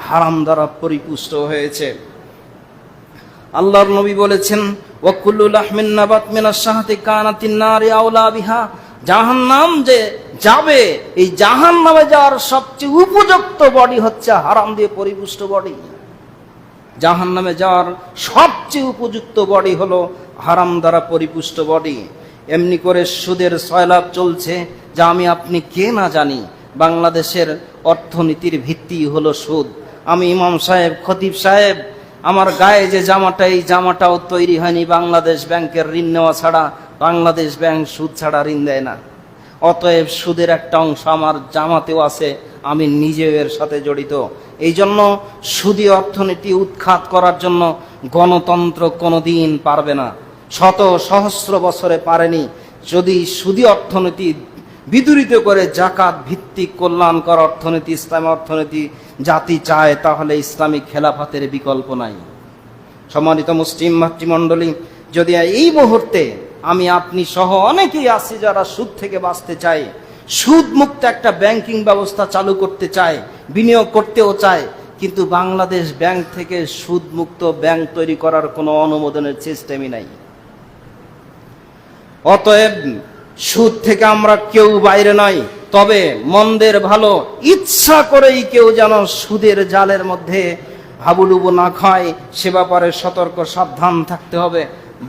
হারাম দ্বারা পরিপুষ্ট হয়েছে। আল্লাহর নবী বলেছেন, ওয়া কুল্লু লাহমিন নাবাত মিনাশ শাহাতি কানাতিন নারি আওলা বিহা, জাহান্নাম যে যাবে, এই জাহান্নামে যাওয়ার সবচেয়ে উপযুক্ত বডি হচ্ছে হারাম দিয়ে পরিপুষ্ট বডি। জাহান্নামে যাওয়ার সবচেয়ে উপযুক্ত বডি হলো হারাম দ্বারা পরিপুষ্ট বডি। এমনি করে সুদের সয়লাভ চলছে যা আমি আপনি কে না জানি। বাংলাদেশের অর্থনীতির ভিত্তি হলো সুদ। আমি ইমাম সাহেব, খতিব সাহেব, আমার গায়ে যে জামাটা, এই জামাটাও তৈরি হয়নি বাংলাদেশ ব্যাংকের ঋণ নেওয়া ছাড়া। বাংলাদেশ ব্যাংক সুদ ছাড়া ঋণ দেয় না। অতএব সুদের একটা অংশ আমার জামাতেও আছে, আমি নিজেও এর সাথে জড়িত। এই জন্য সুদী অর্থনীতি উৎখাত করার জন্য গণতন্ত্র কোনোদিন পারবে না, শত সহস্র বছরে পারেনি। যদি সুদী অর্থনীতি বিদূরিত করে জাকাত ভিত্তিক কল্যাণকর অর্থনীতি, ইসলামী অর্থনীতি জাতি চায়, তাহলে ইসলামিক খেলাফতের বিকল্প নাই। সম্মানিত মুসলিম মাতৃমণ্ডলী, যদি এই মুহূর্তে আমি আপনি সহ অনেকেই আছি যারা সুদ থেকে বাঁচতে চায়, সুদ মুক্ত একটা ব্যাংকিং ব্যবস্থা চালু করতে চায়, বিনিয়োগ করতেও চায়, কিন্তু বাংলাদেশ ব্যাংক থেকে সুদ মুক্ত ব্যাংক তৈরি করার কোনো অনুমোদনের সিস্টেমই নাই। অতএব সুদ থেকে আমরা কেউ বাইরে নয়, তবে মন্দের ভালো ইচ্ছা করেই কেউ যেন সুদের জালের মধ্যে হাবুডুবু না খায়, সে ব্যাপারে সতর্ক সাবধান থাকতে হবে।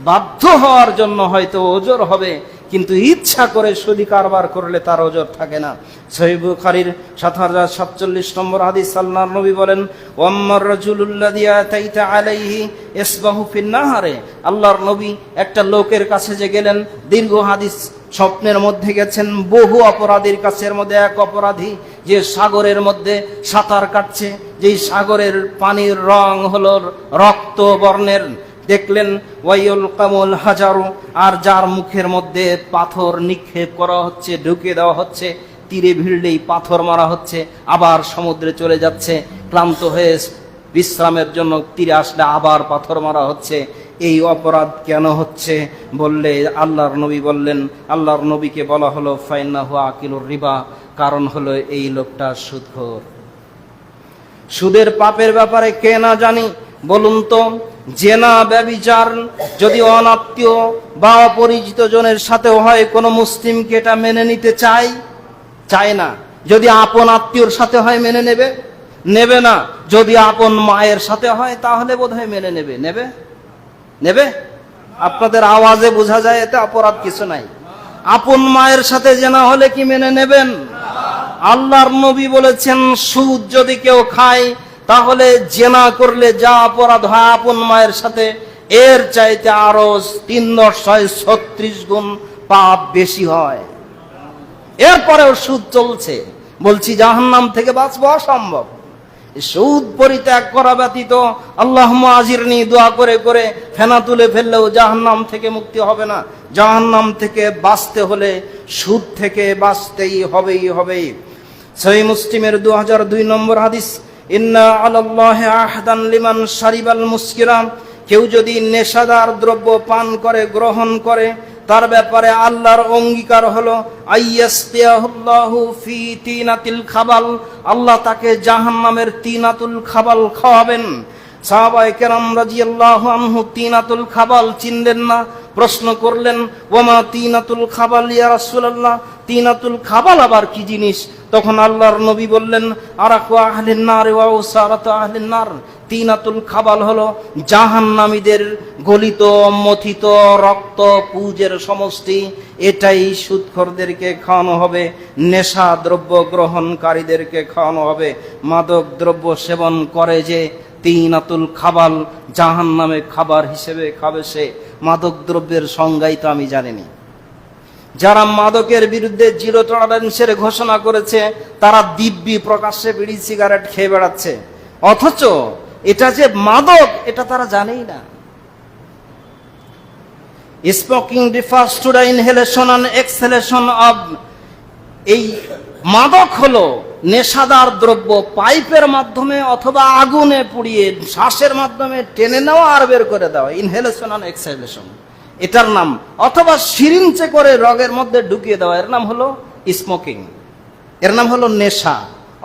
বাধ্য হওয়ার জন্য হয়তো ওজর হবে, কিন্তু ইচ্ছা করে সুদি কারবার করলে তার ওজর থাকে না। সহিহ বুখারীর 7047 নম্বর হাদিস, আল্লাহর নবী বলেন, ওয়াম্মার রাজুলুল্লাযী আতাইতা আলাইহি ইসবাহু ফিন নাহারে, আল্লাহর নবী একটা লোকের কাছে যে গেলেন, দীর্ঘ হাদিস, স্বপ্নের মধ্যে গেছেন, বহু অপরাধীর কাছে। এর মধ্যে এক অপরাধী যে সাগরের মধ্যে সাঁতার কাটছে, যেই সাগরের পানির রং হলো রক্ত বর্ণের, দেখলেন ওয়াইউল কামুল হাজারু, আর যার মুখের মধ্যে পাথর নিক্ষেপ করা হচ্ছে, ঢুকে দেওয়া হচ্ছে, তীরে ভিড়লেই পাথর মারা হচ্ছে, আবার সমুদ্রে চলে যাচ্ছে, ক্লান্ত হয়ে বিশ্রামের জন্য তীরে আসলে আবার পাথর মারা হচ্ছে। এই অপরাধ কেন হচ্ছে বললে আল্লাহর নবী বললেন, আল্লাহর নবীকে বলা হলো ফাইন্নাহু আকিলুর রিবা, কারণ হলো এই লোকটা সুদখোর। সুদের পাপের ব্যাপারে কে না জানি বলুন তো? জেনা, ব্যভিচার যদি অনাত্মীয় বা অপরিচিত জনের সাথেও হয়, কোনো মুসলিমকে এটা মেনে নিতে চায় না। যদি আপন আত্মীয়র সাথে হয় মেনে নেবে না। যদি আপন মায়ের সাথে হয় তাহলে বোধহয় মেনে নেবে। আপনাদের আওয়াজে বোঝা যায় এতে অপরাধ কিছু নাই। আপন মায়ের সাথে জেনা হলে কি মেনে নেবেন? আল্লাহর নবী বলেছেন, সুদ যদি কেউ খায় তাহলে জেনা করলে যা অপরাধ হয় আপন মায়ের সাথে, এর চাইতে আরো 336 গুণ পাপ বেশি হয়। এরপরেও সুদ চলছে। বলছি জাহান্নাম থেকে বাঁচবো অসম্ভব। সুদ পরিত্যাগ করা ব্যতীত আল্লাহুম্মা আজিরনি দোয়া করে করে ফেনা তুলে ফেললেও জাহান্নাম থেকে মুক্তি হবে না। জাহান্নাম থেকে বাঁচতে হলে সুদ থেকে বাঁচতেই হবে। সহিহ মুসলিমের 2002 নম্বর হাদিস, ইন্না আলাল্লাহি আহদান লিমান শারিবাল মুসকিরা, কেউ যদি নেশাদার দ্রব্য পান করে, গ্রহণ করে, তার ব্যাপারে আল্লাহর অঙ্গীকার হলো আইয়াসতিয়াহুল্লাহু ফি তিনাতিল খাবাল, আল্লাহ তাকে জাহান্নামের তিনাতুল খাবাল খাওয়াবেন। সাহাবায়ে কেরাম রাদিয়াল্লাহু আনহু তিনাতুল খাবাল চিনলেন না, প্রশ্ন করলেন, ওমা তিনাতুল খাবাল ইয়া রাসূলুল্লাহ, তিনাতুল খাবাল আবার কি জিনিস? তখন আল্লাহর নবী বললেন, আরাকু আহলিন নার ওয়া উসারাতু আহলিন নার, তিনাতুল খাবাল হলো জাহান্নামীদের গলিত মথিত রক্ত পুজের সমষ্টি। এটাই সুদখোরদেরকে খাওয়ানো হবে, নেশা দ্রব্য গ্রহণকারীদেরকে খাওয়ানো হবে, মাদক দ্রব্য সেবন করে যে তিনাতুল খাবাল জাহান্নামে খাবার হিসেবে খাবে সে। মাদক দ্রব্যের সংজ্ঞাই তো আমি জানিনি। যারা মাদকের বিরুদ্ধে জিরো টলারেন্সের ঘোষণা করেছে তারা দিব্যি প্রকাশ্যে বিড়ি সিগারেট খেয়ে বেড়াচ্ছে, অথচ এটা যে মাদক এটা তারা জানেই না। Smoking refers to the inhalation and exhalation of, এই মাদক হলো নেশাদার দ্রব্য পাইপের মাধ্যমে অথবা আগুনে পুড়িয়ে শ্বাসের মাধ্যমে টেনে নেওয়া আর বের করে দেওয়া, ইনহেলেশন অ্যান্ড এক্সহেলেশন এটার নাম, অথবা সিরিঞ্জে করে রগের মধ্যে ঢুকিয়ে দেওয়া, এর নাম হলো স্মোকিং, এর নাম হলো নেশা।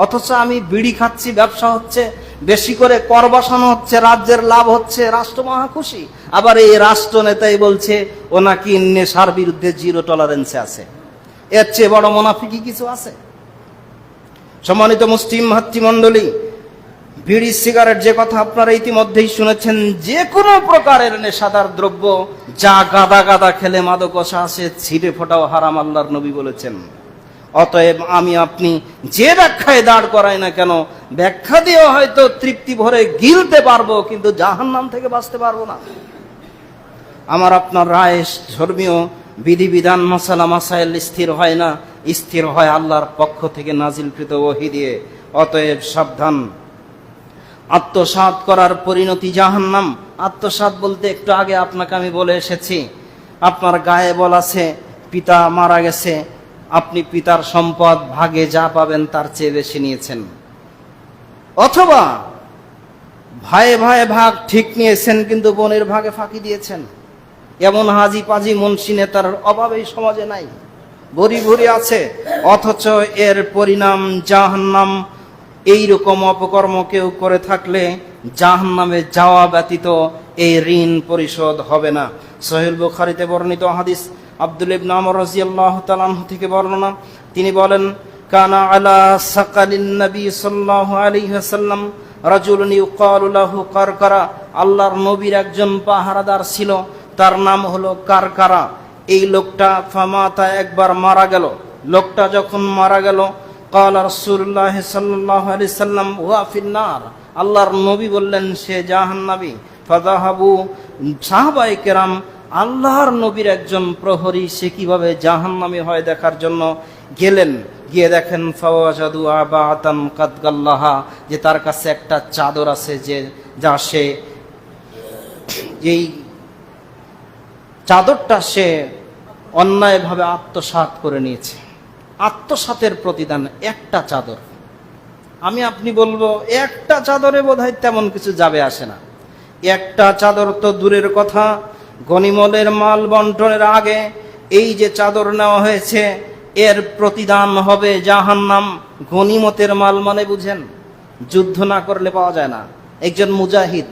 অথচ আমি বিড়ি খাচ্ছি, ব্যবসা হচ্ছে, বেশি করে কর বসানো হচ্ছে, রাজ্যের লাভ হচ্ছে, রাষ্ট্র মহা খুশি। আবার এই রাষ্ট্র নেতাই বলছে ও নাকি নেশার বিরুদ্ধে জিরো টলারেন্সে আছে। এর চেয়ে বড় মুনাফিকি কিছু আছে? সম্মানিত মুসলিম ভাতৃমণ্ডলী, বিড়ি সিগারেট যে কথা আপনারা ইতিমধ্যেই শুনেছেন, যে কোনো প্রকারের নেশাদার দ্রব্য যা গাদা গাদা খেলে মাদকসা আসে, ছিটে ফোটাও হারাম, আল্লাহর নবী বলেছেন। অতএব আমি আপনি যে ব্যাখ্যায় দাঁড় করাই না কেন, ব্যাখ্যা দিয়ে হয়তো তৃপ্তি ভরে গিলতে পারবো, কিন্তু জাহান্নাম থেকে বাঁচতে পারবো না। আমার আপনার রায় ধর্মীয় বিধিবিধান মাসালা মাসাইল স্থির হয় না, স্থির হয় আল্লাহর পক্ষ থেকে নাজিলকৃত ওহী দিয়ে। অতএব সাবধান। আত্মসাৎ করার পরিণতি জাহান্নাম। আত্মসাৎ বলতে একটু আগে আপনাকে আমি বলে এসেছি, আপনার গায়ে বল আছে, পিতা মারা গেছে, আপনি পিতার সম্পদ ভাগে যা পাবেন তার চেয়ে বেশি নিয়েছেন, অথবা ভাইয়ে ভাইয়ে ভাগ ঠিক নিয়েছেন কিন্তু বোনের ভাগে ফাঁকি দিয়েছেন। এমন হাজি পাজি মুন্সি নেতার অভাব এই সমাজে নাই, ভরি ভরি আছে, অথচ এর পরিণাম জাহান্নাম। এইরকম অপকর্ম কেউ করে থাকলে জাহান্নামে যাওয়া ব্যতীত এই ঋণ পরিশোধ হবে না। সহিহ বুখারীতে বর্ণিত হাদিস, আব্দুল্লাহ ইবনে আমর রাদিয়াল্লাহু তাআলা আনহু থেকে বর্ণনা, তিনি বলেন, কানা আলা সাকালিন নবী সাল্লাল্লাহু আলাইহি ওয়াসাল্লাম রাজুলুন ইউকালু লাহু কারকারা, আল্লাহর নবীর একজন পাহারাদার ছিল, তার নাম হলো কারকারা। এই লোকটা ফামাতা, একবার মারা গেল। লোকটা যখন মারা গেল, ক্বালা রাসূলুল্লাহ সাল্লাল্লাহু আলাইহি ওয়াসাল্লাম হুয়া ফিন্নার, আল্লাহর নবী বললেন সে জাহান্নামী। ফাযাহাবু, সাহাবায়ে কেরাম আল্লাহর নবীর একজন প্রহরী সে কিভাবে জাহান্নামী হয় দেখার জন্য গেলেন। গিয়ে দেখেন ফাওয়াজাদু আবাতান কাদ গাল্লাহা, যে তার কাছে একটা চাদর আছে, যে যা সে এই চাদরটা সে অন্যায়ভাবে আত্মসাৎ করে নিয়েছে। আত্মসাতের প্রতিদান একটা চাদর। আমি আপনি বলবো একটা চাদরে বোধহয় তেমন কিছু যাবে আসে না। একটা চাদর তো দূরের কথা, গনিমতের মাল বন্টনের আগে এই যে চাদর নেওয়া হয়েছে এর প্রতিদান হবে জাহান্নাম। গনিমতের মাল মানে বুঝেন, যুদ্ধ না করলে পাওয়া যায় না। একজন মুজাহিদ,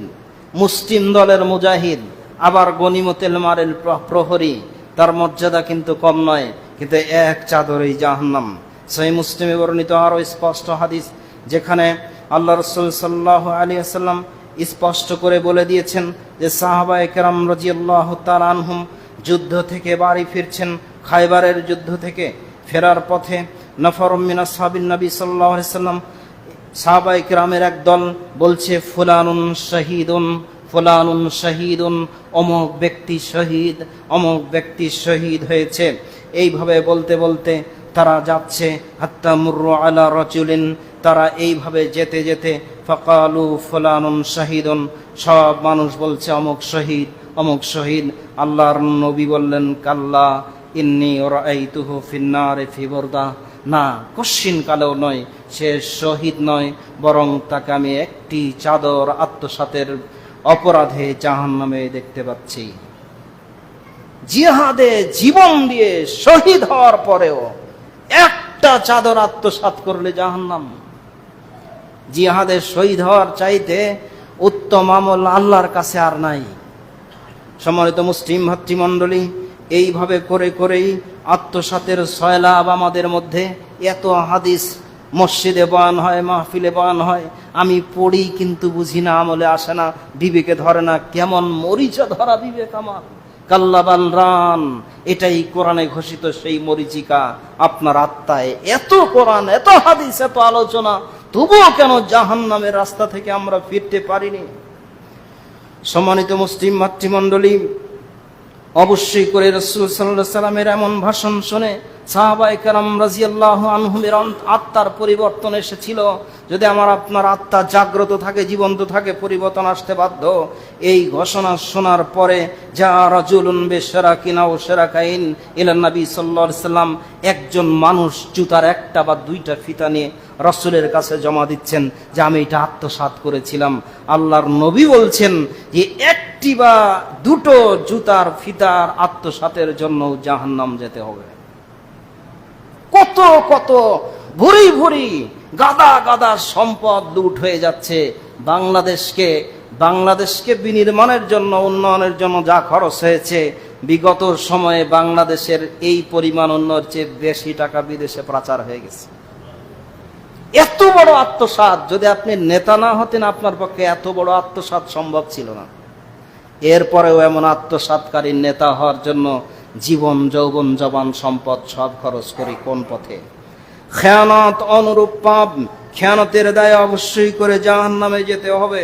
মুসলিম দলের মুজাহিদ, আবার গনিমতের মালের প্রহরী, তার মর্যাদা কিন্তু কম নয়, কিন্তু এক চাদরেই জাহান্নাম। সহিহ মুসলিমে বর্ণিত আরো স্পষ্ট হাদিস, যেখানে আল্লাহ রাসূল সাল্লাল্লাহু আলাইহি ওয়াসাল্লাম স্পষ্ট করে বলে দিয়েছেন যে সাহাবায়ে কেরাম রাদিয়াল্লাহু তাআলা আনহুম যুদ্ধ থেকে বাড়ি ফিরছেন, খায়বারের যুদ্ধ থেকে ফেরার পথে নফরুম মিন আসহাবিন নবী সাল্লাল্লাহু আলাইহি ওয়াসাল্লাম, সাহাবায়ে কেরামের এক দল বলছে ফুলানুন শাহীদুন, ফুলানুন শাহীদুন, অমুক ব্যক্তি শহীদ, অমুক ব্যক্তি শহীদ হয়েছে। এইভাবে বলতে বলতে তারা যাচ্ছে, হাত্তা মুররু আলা রাজুলিন, তারা এইভাবে যেতে যেতে ফাকালু ফুলানুন শাহীদুন, সব মানুষ বলছে অমুক শহীদ, অমুক শহীদ। আল্লাহর নবী বললেন, কাল্লা ইন্নী রাআইতুহু ফিন্নারে ফি বুরদা, না, কশ্চিন কালেও নয়, সে শহীদ নয়, বরং তাকে আমি একটি চাদর আত্মসাতের অপরাধে জাহান্নামে দেখতে পাচ্ছি। জিহাদে জীবন দিয়ে শহীদ হওয়ার পরেও একটা চাদর আত্মসাৎ করলে জাহান্নাম। জিহাদে শহীদ হওয়ার চাইতে উত্তম আমল আল্লাহর কাছে আর নাই। সম্মানিত মুসলিম ভাতৃমণ্ডলী, এইভাবে করে করেই আত্মসাতের সয়লাভ আমাদের মধ্যে। এত হাদিস মসজিদে বয়ান হয়, মাহফিলে বয়ান হয়, আমি পড়ি কিন্তু বুঝি না, আমলে আসে না, বিবেকে ধরে না। কেমন মরিচা ধরা বিবেক আমার! কাল্লাবাল রান, এটাই কোরআনে ঘোষিত সেই মরিচিকা আপনার আত্মায়। এত কোরআন, এত হাদিস, এত আলোচনা, তবুও কেন জাহান্নামের রাস্তা থেকে আমরা ফিরতে পারিনি? সম্মানিত মুসলিম মাতৃমণ্ডলী, অবশ্যই করে রাসূল সাল্লাল্লাহু আলাইহি সাল্লামের এমন ভাষণ শুনে সাহাবায়ে কেরাম রাদিয়াল্লাহু আনহুমের আত্মার পরিবর্তন এসেছিল। যদি আমার আপনার আত্মা জাগ্রত থাকে, জীবন্ত থাকে, পরিবর্তন আসতে বাধ্য। এই ঘোষণা শোনার পরে যা রাজুলুন বিশরাকিনা ও শিরাকাইন ইলা নবী সাল্লাল্লাহু আলাইহি সাল্লাম, একজন মানুষ জুতার একটা বা দুইটা ফিতা নিয়ে রাসূলের কাছে জমা দিচ্ছেন যে আমি এটা আত্মসাৎ করেছিলাম। আল্লাহর নবী বলছেন যে একটি বা দুটো জুতার ফিতার আত্মসাতের জন্য জাহান্নাম যেতে হবে। কত কত ভুরি ভুরি গাদা গাদা সম্পদ লুট হয়ে যাচ্ছে। বাংলাদেশকে বিনির্মাণের জন্য, উন্নয়নের জন্য যা খরচ হয়েছে, বিগত সময়ে বাংলাদেশের এই পরিমাণ উন্নয়নের চেয়ে বেশি টাকা বিদেশে পাচার হয়ে গেছে। এত বড় আত্মসাৎ, যদি আপনি নেতা না হতেন আপনার পক্ষে এত বড় আত্মসাৎ সম্ভব ছিল না। এরপরেও এমন আত্মসাৎকারী নেতা হওয়ার জন্য জীবন, যৌবন, জবান, সম্পদ সব খরচ করি কোন পথে? খেয়ানত অনুরূপ পাপ, খেয়ানতের দায়ে অবশ্যই করে জাহান্নামে যেতে হবে।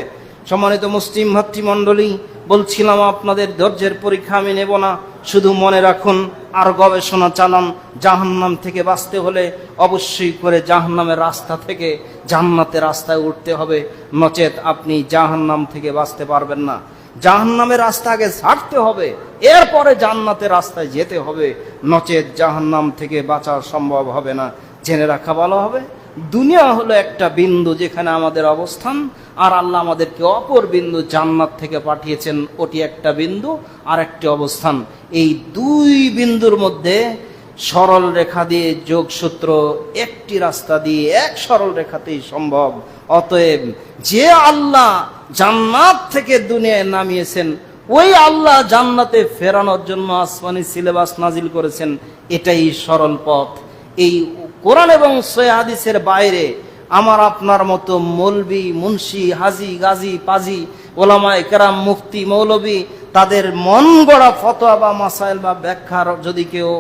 সম্মানিত মুসলিম ভাতৃমণ্ডলী, বলছিলাম আপনাদের ধৈর্যের পরীক্ষা আমি নেব না, শুধু মনে রাখুন আর গবেষণা চালান। জাহান্নাম থেকে বাঁচতে হলে অবশ্যই করে জাহান্নামের রাস্তা থেকে জান্নাতের রাস্তায় উঠতে হবে, নচেত আপনি জাহান্নাম থেকে বাঁচতে পারবেন না। জাহান্নামের রাস্তা আগে ছাড়তে হবে, এরপরে জান্নাতের রাস্তায় যেতে হবে, নচেত জাহান্নাম থেকে বাঁচা সম্ভব হবে না। জেনে রাখা ভালো হবে, দুনিয়া হলো একটা বিন্দু যেখানে আমাদের অবস্থান, আর আল্লাহ আমাদেরকে অপর বিন্দু জান্নাত থেকে পাঠিয়েছেন, ওটি একটা বিন্দু আর একটি অবস্থান। এই দুই বিন্দুর মধ্যে সরল রেখা দিয়ে যোগসূত্র, একটি রাস্তা দিয়ে এক সরল রেখাতেই সম্ভব। অতএব যে আল্লাহ জান্নাত থেকে দুনিয়ায় নামিয়েছেন, ওই আল্লাহ জান্নাতে ফেরানোর জন্য আসমানি সিলেবাস নাজিল করেছেন, এটাই সরল পথ। এই কোরআন এবং সহিহ হাদিসের বাইরে আমার আপনার মতো মৌলবি, মুন্সি, হাজি, গাজী, পাজি, ওলামায়ে কেরাম, মুফতি, মৌলবি, তাদের মন গড়া ফতোয়া বা মাসাইল বা ব্যাখ্যার যদি কেউ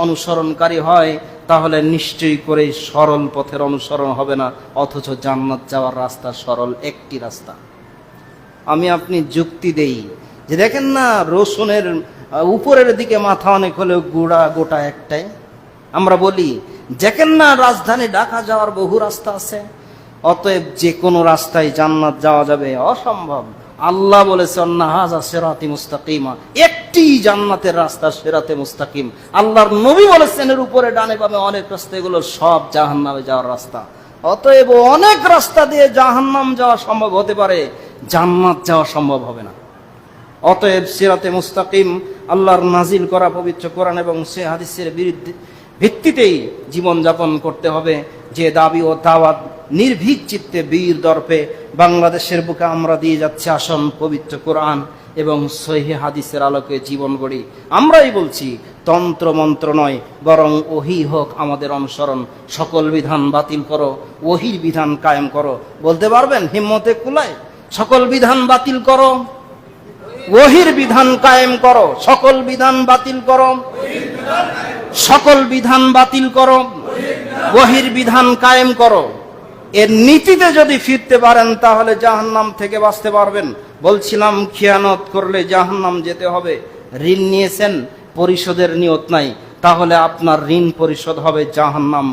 অনুসরণকারী হয়, তাহলে নিশ্চয়ই করে সরল পথের অনুসরণ হবে না। অথচ জান্নাত যাওয়ার রাস্তা সরল, একটি রাস্তা। আমি আপনি যুক্তি দেই যে দেখেন না, রসুনের উপরের দিকে মাথা অনেক হলেও গুড়া গোটা একটাই। আমরা বলি দেখেন না, রাজধানী ঢাকা যাওয়ার বহু রাস্তা আছে। অতএব যে কোনো রাস্তায় জান্নাত যাওয়া যাবে অসম্ভব। আল্লাহ বলেছেন হাযা সিরাতি মুস্তাকিমা, একটি জান্নাতের রাস্তা সিরাতে মুস্তাকিম। আল্লাহর নবী বলেছেন এর উপরে ডানে বামে অনেক রাস্তা, এগুলো সব জাহান্নামে যাওয়ার রাস্তা। অতএব অনেক রাস্তা দিয়ে জাহান্নাম যাওয়া সম্ভব হতে পারে, জান্নাত যাওয়া সম্ভব হবে না। অতএব সিরাতে মুস্তাকিম, আল্লাহর নাজিল করা পবিত্র কোরআন এবং সহিহ হাদিসের ভিত্তিতেই জীবন যাপন করতে হবে। যে দাবি ও দাওয়াত নির্ভীক চিত্তে বীর দর্পে বাংলাদেশের বুকে আমরা দিয়ে যাচ্ছি, আসন পবিত্র কোরআন এবং সহিহ হাদিসের আলোকে জীবন গড়ি। আমরাই বলছি, তন্ত্র মন্ত্র নয়, বরং ওহী হোক আমাদের অনুসরণ। সকল বিধান বাতিল করো, ওহীর বিধান কায়েম করো। বলতে পারবেন হিম্মতে কুলায়? সকল বিধান বাতিল করো, ওহীর বিধান কায়েম করো। সকল বিধান বাতিল করো, সকল বিধান বাতিল করো, ওহীর বিধান কায়েম করো। এর নীতিতে যদি ফিরতে পারেন তাহলে জাহান্নাম থেকে বাঁচতে পারবেন। বলছিলাম খিয়ানত করলে জাহান্নাম যেতে হবে। ঋণ নিয়েছেন, পরিশোধের নিয়ত নাই, তাহলে আপনার ঋণ পরিশোধ হবে জাহান্নাম,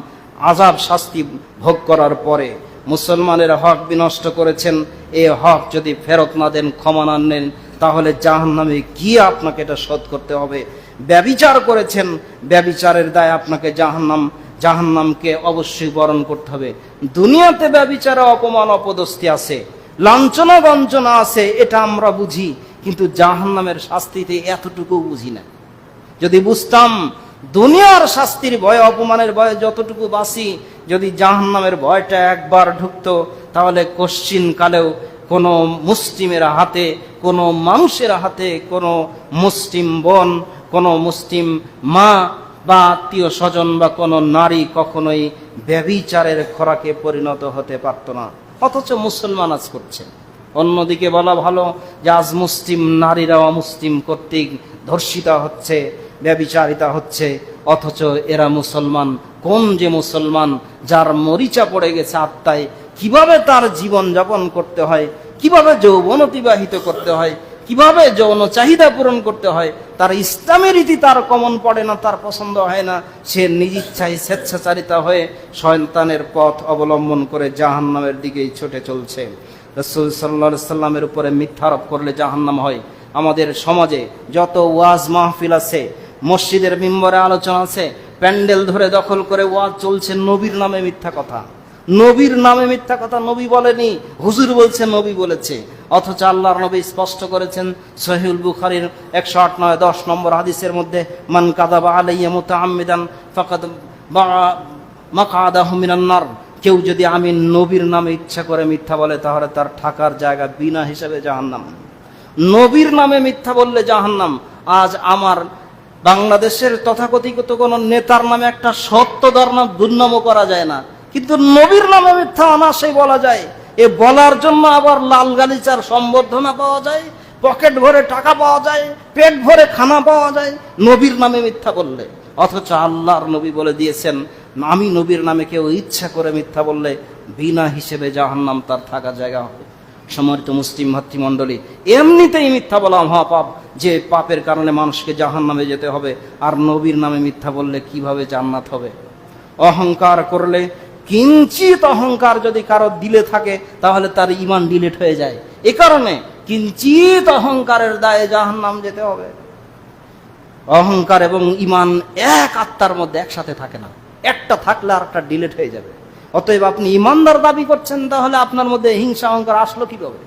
আযাব শাস্তি ভোগ করার পরে। মুসলমানের হক বিনষ্ট করেছেন, এ হক যদি ফেরত না দেন, ক্ষমা না নেন, তাহলে জাহান্নামে গিয়ে আপনাকে এটা শোধ করতে হবে। ব্যভিচার করেছেন, ব্যভিচারের দায় আপনাকে জাহান্নামকে অবশ্যই বরণ করতে হবে। দুনিয়াতে ব্যভিচারে অপমান অপদস্থি আছে, লাঞ্ছনা বঞ্চনা আছে, এটা আমরা বুঝি, কিন্তু জাহান্নামের শাস্তিতে এতটুকু বুঝি না। যদি বুঝতাম দুনিয়ার শাস্তির ভয়ে, অপমানের ভয়ে যতটুকু বাঁচি, যদি জাহান্নামের ভয়টা একবার ঢুকতো, তাহলে কোনো মুসলিমের হাতে, কোনো মানুষের হাতে, কোনো মুসলিম বোন, কোনো মুসলিম মা বা আত্মীয় স্বজন বা কোনো নারী কখনোই ব্যভিচারের খোরাকে পরিণত হতে পারত না, অথচ মুসলমান আজ করছে। অন্যদিকে বলা ভালো যে আজ মুসলিম নারীরা অমুসলিম কর্তৃক ধর্ষিতা হচ্ছে, ব্যভিচারিতা হচ্ছে, অথচ এরা মুসলমান। কোন যে মুসলমান যার মরিচা পড়ে গেছে আত্মায়, কিভাবে তার জীবন যাপন করতে হয়, কিভাবে যৌবন অতিবাহিত করতে হয়, কিভাবে যৌন চাহিদা পূরণ করতে হয়, তার ইসলামী রীতি তার কমন পড়ে না, তার পছন্দ হয় না। সে নিজ ইচ্ছায় স্বেচ্ছাচারিতা হয়ে শয়তানের পথ অবলম্বন করে জাহান্নামের দিকেই ছুটে চলছে। রাসূল সাল্লাল্লাহু আলাইহি সাল্লামের উপরে মিথ্যা আরোপ করলে জাহান্নাম হয়। আমাদের সমাজে যত ওয়াজ মাহফিল আছে, মসজিদের মিম্বরে আলোচনা আছে, প্যান্ডেল ধরে দখল করে ওয়াজ চলছে, নবীর নামে মিথ্যা কথা, নবীর নামে মিথ্যা কথা। নবী বলেনি, হুজুর বলছে, নবী বলেছে। অথচ আল্লাহর নবী স্পষ্ট করেছেন সহিহুল বুখারীর 108-10 নম্বর হাদিসের মধ্যে, মান কাযাবা আলাইয়া মুতাআম্মিদান ফাকাদ মাকআদাহু মিনান নার। কেউ যদি আমি নবীর নামে ইচ্ছা করে মিথ্যা বলে, তাহলে তার থাকার জায়গা বিনা হিসেবে জাহান্নাম। নবীর নামে মিথ্যা বললে জাহান্নাম। আজ আমার বাংলাদেশের তথাকথিত কোন নেতার নামে একটা সত্য দুর্নামও করা যায় না, কিন্তু নবীর নামে মিথ্যা অনায়াসেই বলা যায়। এ বলার জন্য আবার লাল গালিচার সম্বর্ধনা পাওয়া যায়, পকেট ভরে টাকা পাওয়া যায়, পেট ভরে খানা পাওয়া যায় নবীর নামে মিথ্যা বললে। অথচ আল্লাহর নবী বলে দিয়েছেন, আমি নবীর নামে কেউ ইচ্ছা করে মিথ্যা বললে বিনা হিসেবে জাহান্নাম তার থাকার জায়গা হবে। সম্মানিত মুসলিম ভাতৃমণ্ডলী, এমনিতেই মিথ্যা বলা মহাপাপ, যে পাপের কারণে মানুষকে জাহান্নামে যেতে হবে। আর নবীর নামে মিথ্যা বললে কিভাবে জান্নাত হবে? অহংকার করলে, কিঞ্চিত অহংকার যদি কারো দিলে থাকে, তাহলে তার ঈমান ডিলিট হয়ে যায়। এ কারণে কিঞ্চিত অহংকারের দায়ে জাহান্নাম যেতে হবে। অহংকার এবং ঈমান এক আত্মার মধ্যে একসাথে থাকে না, একটা থাকলে আর একটা ডিলিট হয়ে যাবে। অতএব আপনি ঈমানদার দাবি করছেন, তাহলে আপনার মধ্যে হিংসা অহংকার আসলো কিভাবে?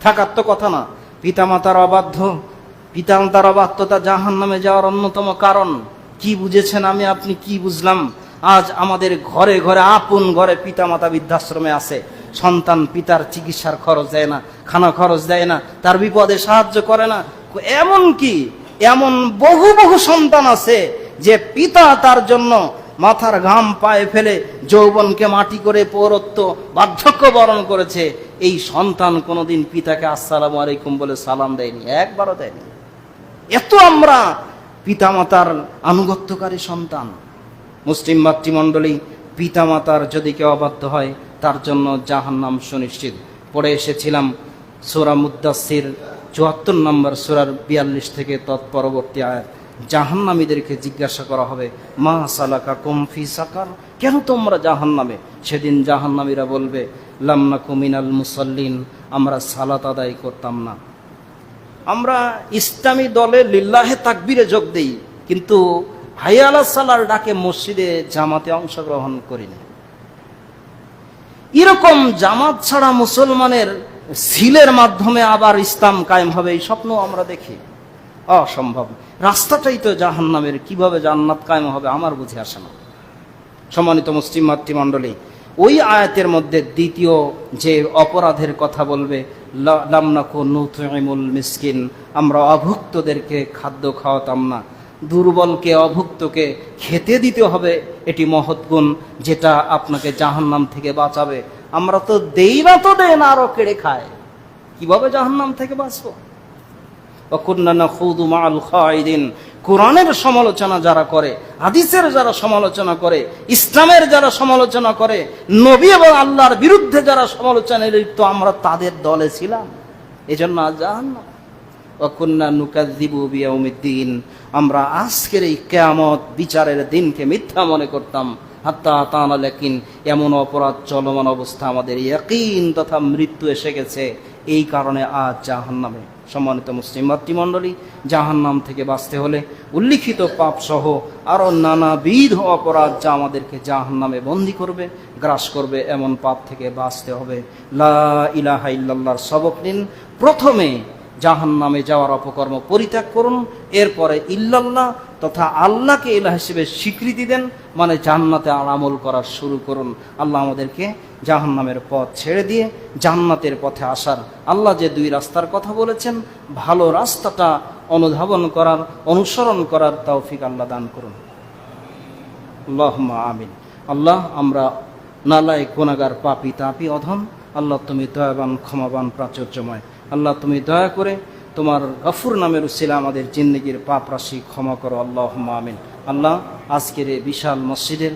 থাকার তো কথা না। পিতামাতার অবাধ্যতা জাহান্নামে যাওয়ার অন্যতম কারণ। কি বুঝেছেন আপনি কি বুঝলাম? আজ আমাদের ঘরে ঘরে, আপন ঘরে পিতামাতা বৃদ্ধাশ্রমে আছে। সন্তান পিতার চিকিৎসার খরচ দেয় না, খানা খরচ দেয় না, তার বিপদে সাহায্য করে না। এমন বহু বহু সন্তান আছে যে পিতা তার জন্য মাথার ঘাম পায়ে ফেলে যৌবনকে মাটি করে পৌরত্ব, বার্ধক্য বরণ করেছে। এই সন্তান কোনোদিন পিতাকে আসসালামু আলাইকুম বলে সালাম দেয়নি, একবারও দেয়নি। এত আমরা পিতামাতার আনুগত্যকারী সন্তান। মুসলিম মাতৃমণ্ডলী, পিতামাতার যদি কেউ অবাধ্য হয়, তার জন্য জাহান্নাম সুনিশ্চিত। পড়ে এসেছিলাম সূরা মুদ্দাসসির 74 নম্বর সূরার 42 থেকে তৎপরবর্তী আয়াত। জাহান্নামীদেরকে জিজ্ঞাসা করা হবে, মা সালাকাকুম ফি সাকার, কেন তোমরা জাহান্নামে? সেদিন জাহান্নামীরা বলবে, লাম নাকু মিনাল মুসাল্লিন, আমরা সালাত আদায় করতাম না। আমরা ইসলামী দলে লিল্লাহে তাকবীরে যোগ দেই, কিন্তু হাইয়া আলাস সালার ডাকে মসজিদে জামাতে অংশগ্রহণ করি না। এরকম জামাত ছাড়া মুসলমানের সিলের মাধ্যমে আবার ইসলাম কায়েম হবে, এই স্বপ্ন আমরা দেখি। অসম্ভব। রাস্তাটাই তো জাহান্নামের, কিভাবে জান্নাত কায়েম হবে আমার বুঝে আসে না। সম্মানিত মুসলিম মাতৃমণ্ডলী, ওই আয়াতের মধ্যে দ্বিতীয় যে অপরাধের কথা বলবে, লাম নাকু নুতঈমুল মিসকিন, আমরা অভুক্তদেরকে খাদ্য খাওয়াতাম না। দুর্বলকে, অভুক্তকে খেতে দিতে হবে, এটি মহৎ গুণ, যেটা আপনাকে জাহান্নাম থেকে বাঁচাবে। আমরা তো দেই না, তো দেন, আরো কেড়ে খায়। কিভাবে জাহান্নাম থেকে বাঁচবো? কোরআনের সমালোচনা যারা করে, হাদিসের যারা সমালোচনা করে, ইসলামের যারা সমালোচনা করে, নবী এবং আল্লাহর বিরুদ্ধে যারা সমালোচনায় লিপ্ত, আমরা তাদের দলে ছিলাম। এজন্য জাহান্নাম। ওয়াকুন্না নুকাযযিবু বিয়াউমিদ্দিন, আমরা আজকের এই কিয়ামত বিচারের দিনকে মিথ্যা মনে করতাম। হাত্তা আতানাল ইয়াকিন, এমন অপরাধ চলমান অবস্থা আমাদের ইয়াকিন তথা মৃত্যু এসে গেছে। এই কারণে আজ জাহান্নামে। সম্মানিত মুসলিম মাতৃমণ্ডলী, জাহান্নাম থেকে বাঁচতে হলে উল্লিখিত পাপ সহ আরো নানাবিধ অপরাধ যা আমাদেরকে জাহান্নামে বন্দী করবে, গ্রাস করবে, এমন পাপ থেকে বাঁচতে হবে। লা ইলাহা ইল্লাল্লাহর সবক নিন। প্রথমে জাহান্নামে যাওয়ার অপকর্ম পরিত্যাগ করুন, এরপরে ইল্লাল্লাহ, তথা আল্লাহকে ইলাহ হিসেবে স্বীকৃতি দেন, মানে জান্নাতে আমল করা শুরু করুন। আল্লাহ আমাদেরকে জাহান্নামের পথ ছেড়ে দিয়ে জান্নাতের পথে আসার, আল্লাহ যে দুই রাস্তার কথা বলেছেন, ভালো রাস্তাটা অনুধাবন করার, অনুসরণ করার তৌফিক আল্লাহ দান করুন। আল্লাহুম্মা আমিন। আল্লাহ, আমরা নালায়েক, গুনাহগার, পাপী, তাপী, অধম। আল্লাহ তুমি দয়াবান, ক্ষমাবান, প্রাচুর্যময়। আল্লাহ তুমি দয়া করে তোমার গফুর নামের উসিলা আমাদের জিন্দেগির পাপ রাশি ক্ষমা করো। আল্লাহুম্মা আমিন। আল্লাহ, আজকের এই বিশাল মসজিদের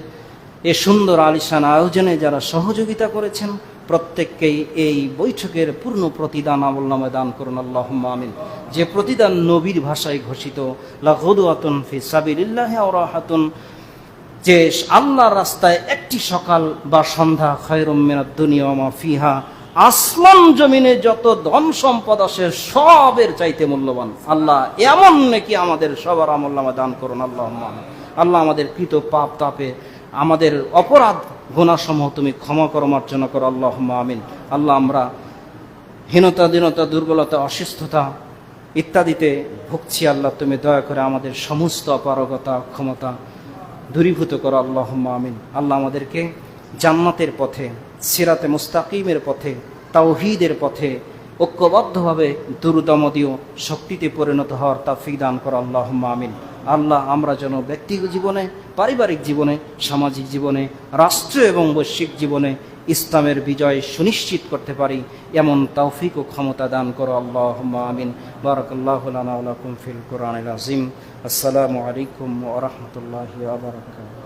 এ সুন্দর আলিশান আয়োজনে যারা সহযোগিতা করেছেন, প্রত্যেককেই এই বৈঠকের পূর্ণ প্রতিদান আমলনামে দান করুন। আল্লাহুম্মা আমিন। যে প্রতিদান নবীর ভাষায় ঘোষিত, লাগুদওয়াতুন ফি সাবিলিল্লাহি ওয়া রাহাতুন, যে আল্লাহর রাস্তায় একটি সকাল বা সন্ধ্যা, খায়রুম মিনাদ দুনিয়া ওয়া মা ফিহা, আসমান জমিনে যত ধন সম্পদ আসে সবের চাইতে মূল্যবান। আল্লাহ, এমন নাকি আমাদের সবার আমলনামা দান করুন। আল্লাহুম্মা আমিন। আল্লাহ, আমাদের কৃত পাপ তাপে, আমাদের অপরাধ গুনাহসমূহ তুমি ক্ষমা করো, মার্জনা করো। আল্লাহুম্মা আমিন। আল্লাহ, আমরা হীনতা, দীনতা, দুর্বলতা, অসুস্থতা ইত্যাদিতে ভুগছি। আল্লাহ, তুমি দয়া করে আমাদের সমস্ত অপারগতা, ক্ষমতা দূরীভূত করো। আল্লাহুম্মা আমিন। আল্লাহ, আমাদেরকে জান্নাতের পথে, সিরাতে মুস্তাকিমের পথে, তাওহীদের পথে ঐক্যবদ্ধভাবে দ্রুতমদীয় শক্তিতে পরিণত হওয়ার তৌফিক দান করো। আল্লাহুম্মা আমিন। আল্লাহ, আমরা যেন ব্যক্তিগত জীবনে, পারিবারিক জীবনে, সামাজিক জীবনে, রাষ্ট্র এবং বৈশ্বিক জীবনে ইসলামের বিজয় সুনিশ্চিত করতে পারি, এমন তৌফিক ও ক্ষমতা দান করো। আল্লাহুম্মা আমিন। বারাকাল্লাহু লানা ওয়া লাকুম ফিল কুরআনিল আযীম। আসসালামু আলাইকুম ওয়া রাহমাতুল্লাহি ওয়া বারাকাতুহু।